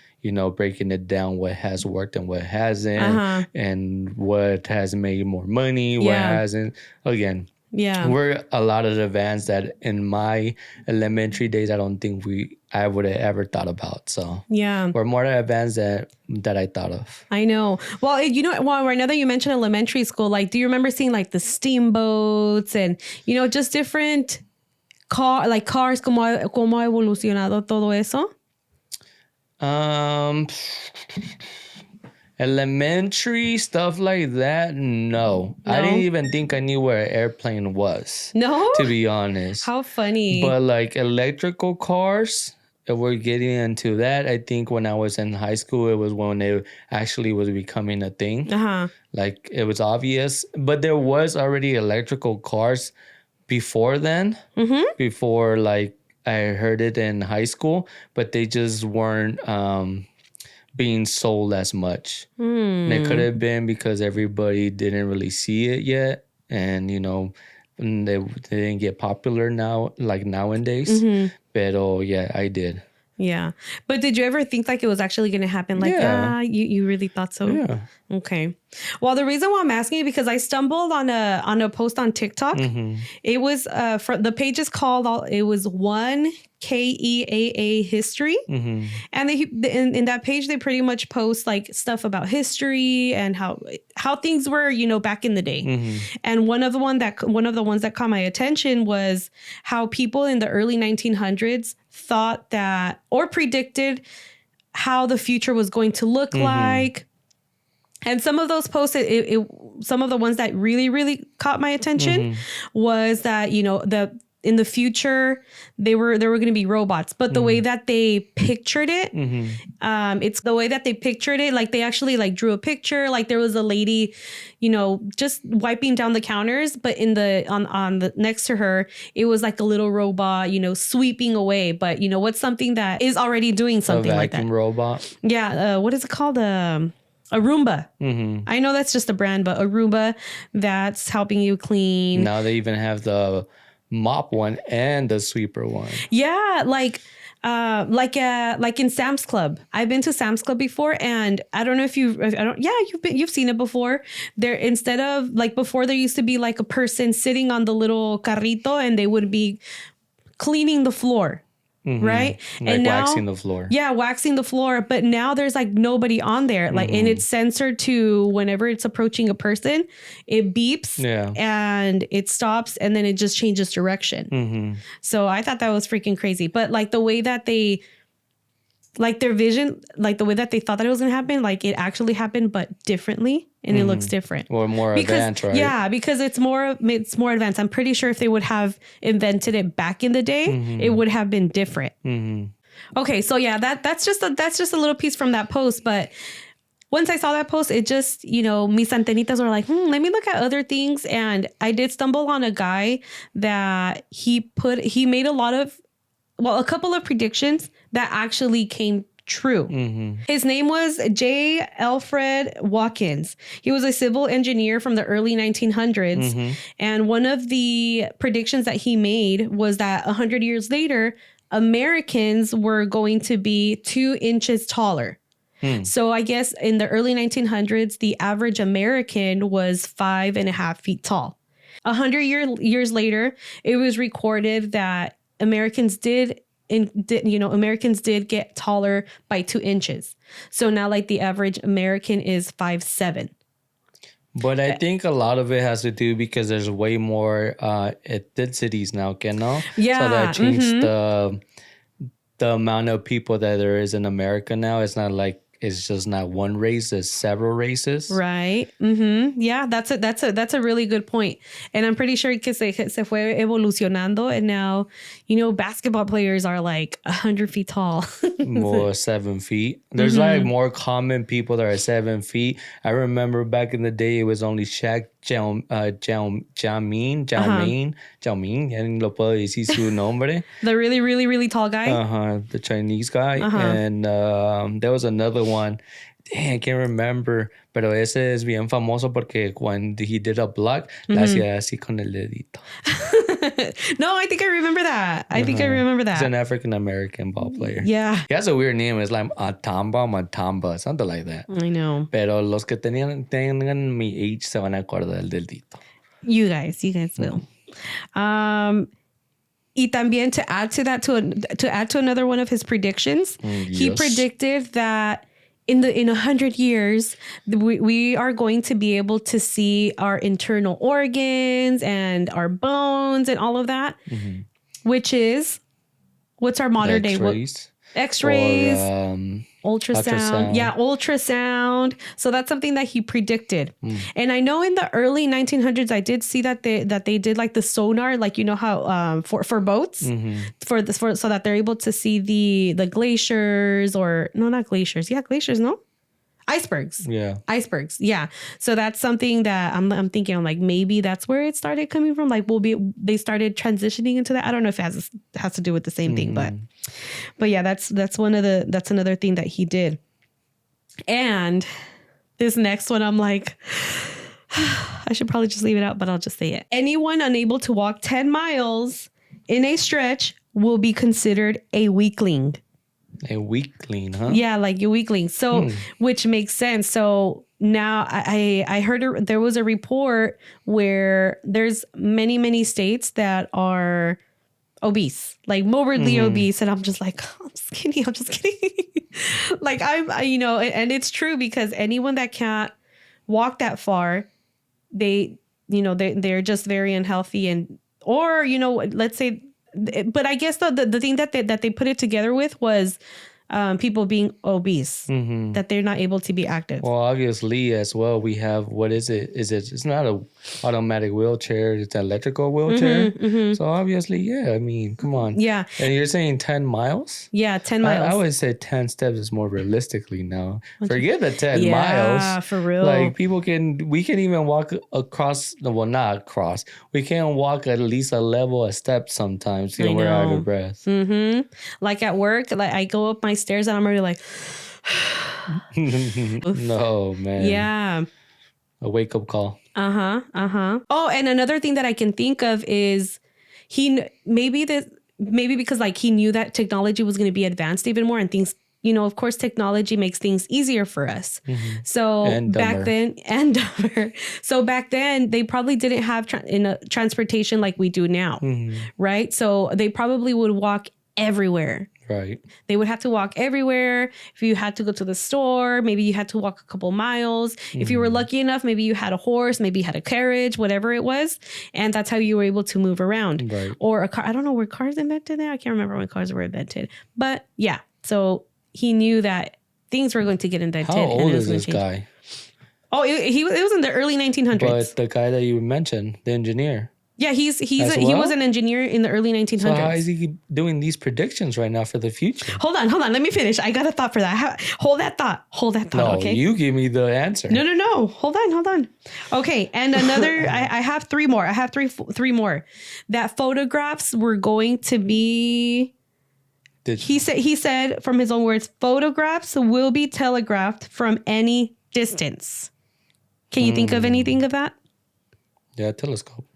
Speaker 1: breaking it down what has worked and what hasn't and what has made more money, what hasn't. Again, we're a lot of advanced that in my elementary days, I don't think I would have ever thought about. So we're more advanced that I thought of.
Speaker 2: I know. Well, right now that you mentioned elementary school, do you remember seeing the steamboats and, just different cars, cómo ha evolucionado todo eso?
Speaker 1: Elementary stuff like that, no. I didn't even think I knew where an airplane was.
Speaker 2: No?
Speaker 1: To be honest.
Speaker 2: How funny.
Speaker 1: But electrical cars, if we're getting into that, I think when I was in high school, it was when it actually was becoming a thing. It was obvious. But there was already electrical cars before then. Before I heard it in high school, but they just weren't being sold as much. And it could have been because everybody didn't really see it yet, and they didn't get popular now nowadays. Pero yeah, I did.
Speaker 2: Yeah. But did you ever think it was actually going to happen? You really thought so?
Speaker 1: Yeah.
Speaker 2: Okay. Well, the reason why I'm asking you because I stumbled on a post on TikTok. It was the page is called it was 1KEAA History. And in that page they pretty much post stuff about history and how things were, back in the day. And one of the ones that caught my attention was how people in the early 1900s thought that or predicted how the future was going to look like. And some of those posts, some of the ones that really, really caught my attention was that, in the future there were going to be robots, but the way that they pictured it, it's the way that they pictured it. Like they actually like drew a picture. Like there was a lady, you know, just wiping down the counters, but in the on the next to her, it was like a little robot, you know, sweeping away. But you know, what's something that is already doing something like that?
Speaker 1: Vacuum robot.
Speaker 2: Yeah. What is it called? A Roomba. I know that's just a brand, but a Roomba that's helping you clean.
Speaker 1: Now they even have the mop one and the sweeper one.
Speaker 2: Yeah, like in Sam's Club. I've been to Sam's Club before, and I don't know if you've seen it before. There, instead of like before, there used to be like a person sitting on the little carrito, and they would be cleaning the floor. Right.
Speaker 1: Like
Speaker 2: and now,
Speaker 1: waxing the floor.
Speaker 2: Yeah, waxing the floor. But now there's like nobody on there. Like, and it's censored to whenever it's approaching a person, it beeps and it stops, and then it just changes direction. So I thought that was freaking crazy. But like the way that they, like their vision, like the way that they thought that it was going to happen, like it actually happened, but differently. And it looks different.
Speaker 1: Or more advanced, right?
Speaker 2: Yeah, because it's more advanced. I'm pretty sure if they would have invented it back in the day, it would have been different. Okay, so yeah, that's just a little piece from that post. But once I saw that post, it just, you know, mis antenitas were like, let me look at other things. And I did stumble on a guy that he made a couple of predictions that actually came true. His name was J. Alfred Watkins. He was a civil engineer from the early 1900s. And one of the predictions that he made was that 100 years later, Americans were going to be 2 inches taller. So I guess in the early 1900s, the average American was 5.5 feet tall. 100 years later, it was recorded that Americans did get taller by 2 inches. So now like the average American is 5'7".
Speaker 1: But I think a lot of it has to do because there's way more ethnicities now, no?
Speaker 2: Yeah.
Speaker 1: So that changed the amount of people that there is in America now. It's not like it's just not one race, it's several races.
Speaker 2: Right. Yeah, that's a really good point. And I'm pretty sure que se fue evolucionando, and now, you know, basketball players are like 100 feet tall.
Speaker 1: More 7 feet. There's like more common people that are 7 feet. I remember back in the day, it was only Shaq, Jiaoming, ya ni lo puedo decir su nombre.
Speaker 2: The really, really, really tall guy?
Speaker 1: The Chinese guy. And there was another one. Dang, I can't remember. Pero ese es bien famoso porque when he did a block, la hacía así con el dedito.
Speaker 2: No, I think I remember that. I think I remember that.
Speaker 1: He's an African-American ball player.
Speaker 2: Yeah.
Speaker 1: He has a weird name. It's like Matamba, something like that.
Speaker 2: I know.
Speaker 1: Pero los que tengan mi age se van a acordar del dedito.
Speaker 2: You guys will. Y también to add to that, to add to another one of his predictions, he predicted that in 100 years, we are going to be able to see our internal organs and our bones and all of that, which is, what's our modern day? X-rays, ultrasound. Yeah, ultrasound. So that's something that he predicted. And I know in the early 1900s, I did see that they did like the sonar, like, you know how for boats, so that they're able to see the glaciers, or no, not glaciers. Yeah, glaciers. No. Icebergs. Yeah. Icebergs. Yeah. So that's something that I'm thinking, I'm like, maybe that's where it started coming from. Like they started transitioning into that. I don't know if it has to do with the same thing, but yeah, that's another thing that he did. And this next one, I'm like, I should probably just leave it out, but I'll just say it. Anyone unable to walk 10 miles in a stretch will be considered a weakling.
Speaker 1: A weakling, huh?
Speaker 2: Yeah, like a weakling. So, which makes sense. So now I heard there was a report where there's many states that are obese, like morbidly obese. And I'm just like, oh, I'm skinny. I'm just kidding. Like and it's true, because anyone that can't walk that far, they're just very unhealthy, or, let's say, but I guess the thing that they put it together with was people being obese, that they're not able to be active.
Speaker 1: Well, obviously, as well, we have, what is it? It's not a automatic wheelchair. It's an electrical wheelchair. So obviously, yeah, I mean, come on.
Speaker 2: Yeah.
Speaker 1: And you're saying 10 miles?
Speaker 2: Yeah, 10 miles.
Speaker 1: I would say 10 steps is more realistically now. Forget the 10
Speaker 2: yeah,
Speaker 1: miles.
Speaker 2: for real.
Speaker 1: Like we can even walk across, well, not across. We can walk at least a level of steps sometimes. You know, we're out of breath.
Speaker 2: Like at work, like I go up my stairs and I'm already like,
Speaker 1: no, man.
Speaker 2: yeah.
Speaker 1: A wake up call.
Speaker 2: Oh, and another thing that I can think of is maybe because like he knew that technology was going to be advanced even more and things, you know, of course, technology makes things easier for us. So back then, and dumber. So back then, they probably didn't have transportation like we do now, right? So they probably would walk everywhere.
Speaker 1: Right.
Speaker 2: They would have to walk everywhere. If you had to go to the store, maybe you had to walk a couple miles. If you were lucky enough, maybe you had a horse, maybe you had a carriage, whatever it was. And that's how you were able to move around.
Speaker 1: Right.
Speaker 2: Or a car. I don't know, were cars invented there? I can't remember when cars were invented. But yeah, so he knew that things were going to get invented.
Speaker 1: How old is this guy?
Speaker 2: Oh, it was in the early 1900s.
Speaker 1: But the guy that you mentioned, the engineer.
Speaker 2: Yeah, he was an engineer in the early 1900s.
Speaker 1: So how is he doing these predictions right now for the future?
Speaker 2: Hold on. Let me finish. I got a thought for that. Hold that thought.
Speaker 1: No,
Speaker 2: okay?
Speaker 1: You give me the answer.
Speaker 2: No. Hold on. Okay, and another. I have three more. I have three more. That photographs were going to be. He said from his own words, photographs will be telegraphed from any distance. Can you think of anything of that?
Speaker 1: Yeah, telescope,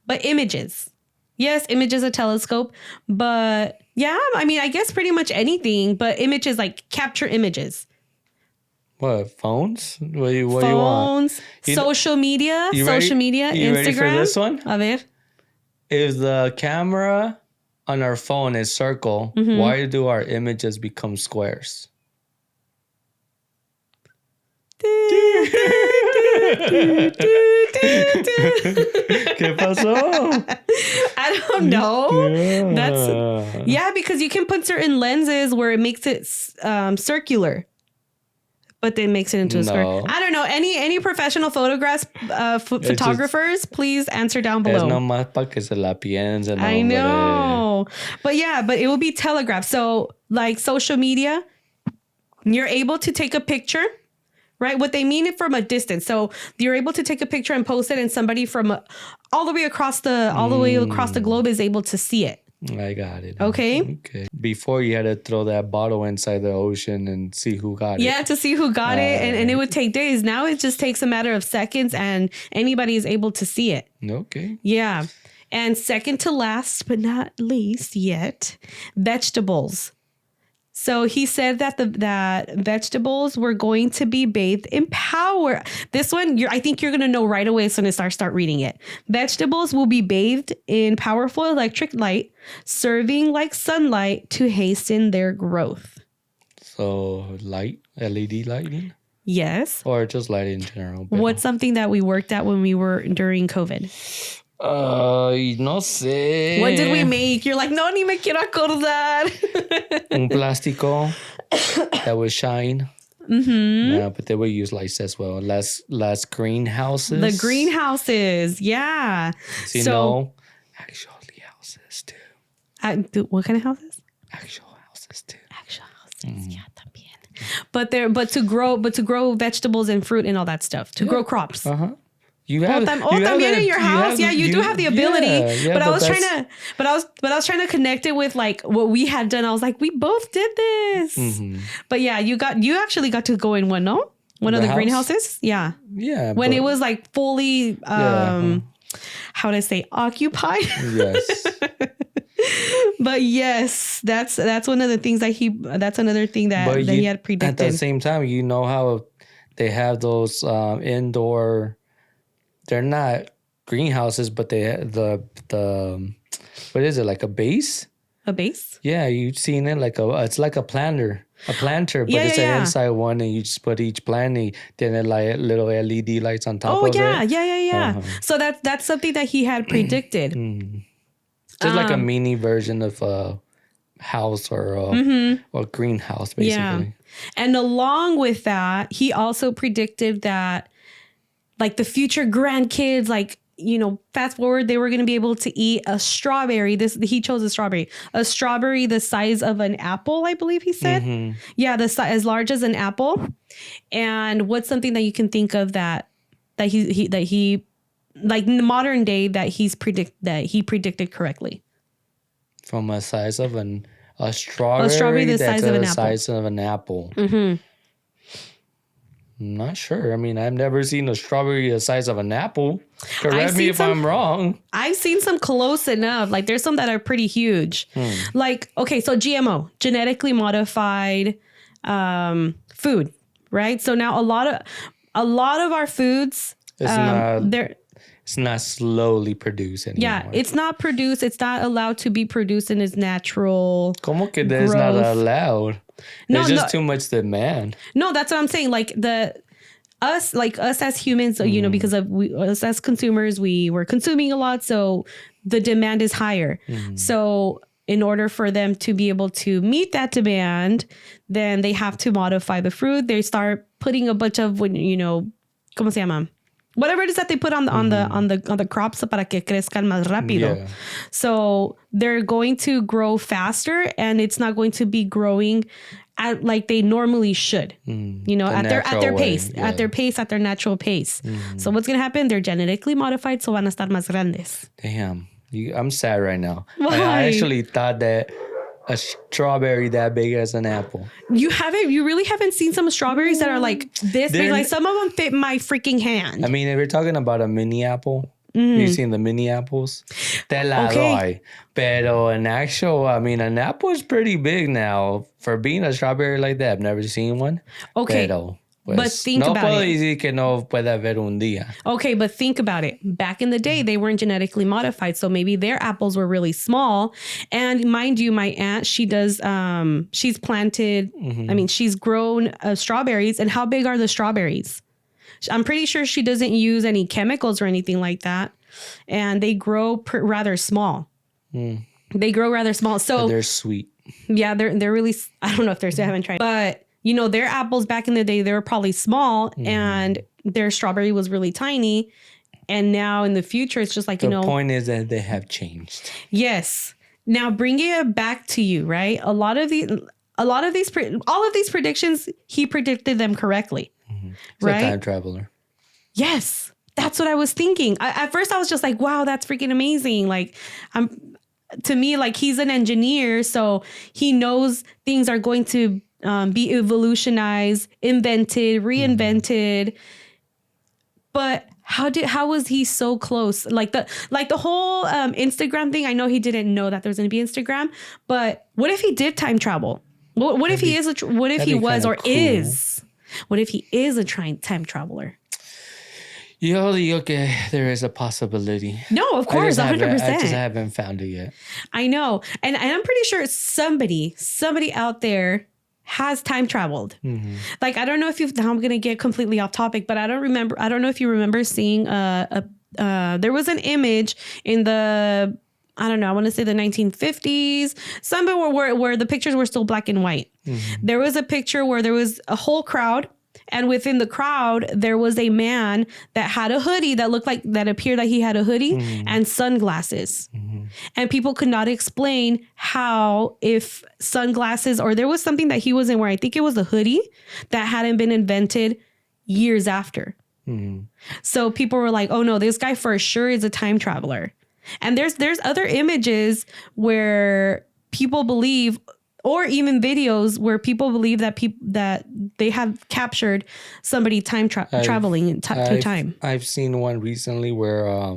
Speaker 2: but images. Yes, images a telescope, but yeah, I mean, I guess pretty much anything, but images, like capture images.
Speaker 1: What, phones? What do you want?
Speaker 2: Phones, social media, Instagram.
Speaker 1: Ready for this one?
Speaker 2: A ver.
Speaker 1: If the camera on our phone is circle, why do our images become squares? ¿Qué pasó?
Speaker 2: I don't know. Yeah. Because you can put certain lenses where it makes it circular, but then makes it into a square. I don't know. Any professional photographs, photographers, please answer down below.
Speaker 1: Es nomás para que se la piensen.
Speaker 2: I know. But yeah, but it will be telegraphed. So like social media, you're able to take a picture. Right? What they mean it from a distance. So you're able to take a picture and post it, and somebody from all the way across the globe is able to see it.
Speaker 1: I got it.
Speaker 2: Okay.
Speaker 1: Before you had to throw that bottle inside the ocean and see who got it.
Speaker 2: Yeah, to see who got it. And it would take days. Now it just takes a matter of seconds and anybody is able to see it.
Speaker 1: Okay.
Speaker 2: Yeah. And second to last, but not least yet, vegetables. So he said that that vegetables were going to be bathed in power. This one, I think you're going to know right away as soon as I start reading it. Vegetables will be bathed in powerful electric light, serving like sunlight to hasten their growth.
Speaker 1: So light, LED lighting?
Speaker 2: Yes.
Speaker 1: Or just light in general?
Speaker 2: What's something that we worked at when we were during COVID?
Speaker 1: No sé.
Speaker 2: What did we make? You're like, no, ni me quiero acordar.
Speaker 1: Un plástico that would shine. Yeah, but they would use lights as well. Less greenhouses.
Speaker 2: The greenhouses, yeah.
Speaker 1: So actually houses too.
Speaker 2: What kind of houses?
Speaker 1: Actual houses too.
Speaker 2: Actual houses, yeah, también. But to grow vegetables and fruit and all that stuff, to grow crops.
Speaker 1: You have
Speaker 2: también in your house. You do have the ability.
Speaker 1: Yeah,
Speaker 2: but I was trying to connect it with like what we had done. I was like, we both did this. But yeah, you actually got to go in one, no? One of the greenhouses? Yeah.
Speaker 1: Yeah.
Speaker 2: When it was like fully how would I say occupied?
Speaker 1: Yes.
Speaker 2: But yes, that's one of the things that that's another thing that he had predicted.
Speaker 1: At the same time, you know how they have those indoor. They're not greenhouses, but they have the what is it, like a base?
Speaker 2: A base?
Speaker 1: Yeah, you've seen it it's like a planter, but it's an inside one, and you just put each plant, then it like little LED lights on top of it.
Speaker 2: Yeah. So that's something that he had predicted.
Speaker 1: Just like a mini version of house or or greenhouse, basically.
Speaker 2: Yeah. And along with that, he also predicted that like the future grandkids, like, you know, fast forward, they were going to be able to eat a strawberry. He chose a strawberry the size of an apple, I believe he said. Yeah, as large as an apple. And what's something that you can think of that he like in the modern day that he predicted correctly?
Speaker 1: From a size of a strawberry
Speaker 2: the size of an apple.
Speaker 1: Size of an apple. I'm not sure. I mean, I've never seen a strawberry the size of an apple. Correct me if I'm wrong.
Speaker 2: I've seen some close enough. Like there's some that are pretty huge. Like, okay, so GMO, genetically modified food, right? So now a lot of our foods,
Speaker 1: it's not slowly produced anymore.
Speaker 2: Yeah, it's not produced. It's not allowed to be produced in its natural
Speaker 1: Como que that's not allowed? There's just too much demand.
Speaker 2: No, that's what I'm saying. Like us as humans, you know, because of us as consumers, we were consuming a lot. So the demand is higher. So in order for them to be able to meet that demand, then they have to modify the fruit. They start putting a bunch of, you know, ¿cómo se llama? Whatever it is that they put on the crops para que crezcan más rápido. Yeah. So they're going to grow faster, and it's not going to be growing at like they normally should. You know, at their pace, at their natural pace. So what's gonna happen? They're genetically modified, so van a estar más grandes.
Speaker 1: Damn, I'm sad right now.
Speaker 2: Why?
Speaker 1: I actually thought that a strawberry that big as an apple.
Speaker 2: You really haven't seen some strawberries that are like this big? Like some of them fit my freaking hand.
Speaker 1: I mean, if you're talking about a mini apple, you've seen the mini apples? Te la doy. Pero an apple is pretty big now. For being a strawberry like that, I've never seen one.
Speaker 2: Okay.
Speaker 1: Pero,
Speaker 2: pues, but think about it.
Speaker 1: No puedo decir que no pueda haber un día.
Speaker 2: Okay, but think about it. Back in the day, they weren't genetically modified, so maybe their apples were really small. And mind you, my aunt, she does, she's planted, she's grown strawberries. And how big are the strawberries? I'm pretty sure she doesn't use any chemicals or anything like that. And they grow rather small. They grow rather small. So
Speaker 1: but they're sweet.
Speaker 2: Yeah, they're really, I don't know if they're, I haven't tried. But you know, their apples back in the day, they were probably small and their strawberry was really tiny. And now in the future, it's just like,
Speaker 1: the point is that they have changed.
Speaker 2: Yes. Now bringing it back to you, right? All of these predictions, he predicted them correctly. Right?
Speaker 1: A time traveler.
Speaker 2: Yes. That's what I was thinking. At first I was just like, wow, that's freaking amazing. Like to me, like he's an engineer, so he knows things are going to be evolutionized, invented, reinvented. But how was he so close? Like the whole Instagram thing. I know he didn't know that there was going to be Instagram, but what if he did time travel? What if he is? What if he was or is? What if he is a time traveler?
Speaker 1: Yo digo que there is a possibility.
Speaker 2: No, of course, 100%.
Speaker 1: I just haven't found it yet. I know,
Speaker 2: and I'm pretty sure somebody out there has time traveled. Like, I don't know if now I'm going to get completely off topic, but I don't know if you remember seeing there was an image in the, I don't know, I want to say the 1950s, somewhere where the pictures were still black and white. There was a picture where there was a whole crowd, and within the crowd, there was a man that had a hoodie that appeared like he had a hoodie and sunglasses. And people could not explain how, if sunglasses, or there was something that he wasn't wearing, I think it was a hoodie that hadn't been invented years after. So people were like, oh no, this guy for sure is a time traveler. And there's other images where people believe, or even videos where people believe that that they have captured somebody traveling in through time.
Speaker 1: I've seen one recently where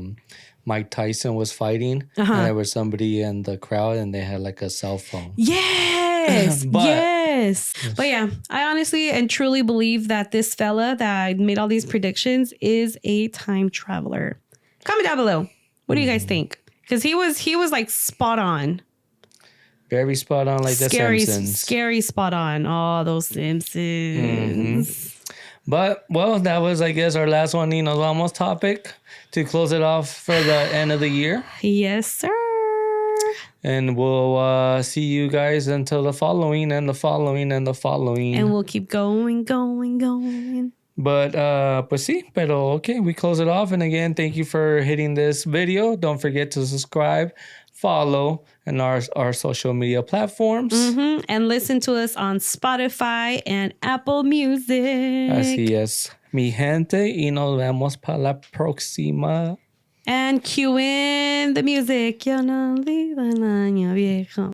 Speaker 1: Mike Tyson was fighting, and there was somebody in the crowd, and they had like a cell phone.
Speaker 2: Yes, yes. But yeah, I honestly and truly believe that this fella that made all these predictions is a time traveler. Comment down below. What do you guys think? Because he was like spot on.
Speaker 1: Very spot on, like the Simpsons.
Speaker 2: Scary spot on. Oh, those Simpsons.
Speaker 1: But, well, that was, I guess, our last one, Nos Vamos topic to close it off for the end of the year.
Speaker 2: Yes, sir.
Speaker 1: And we'll see you guys until the following and the following and the following.
Speaker 2: And we'll keep going.
Speaker 1: But, pues sí, pero okay, we close it off. And again, thank you for hitting this video. Don't forget to subscribe, follow, and our social media platforms.
Speaker 2: And listen to us on Spotify and Apple Music.
Speaker 1: Así es. Mi gente, y nos vemos para la próxima.
Speaker 2: And cue in the music. Yo no vivo el año viejo.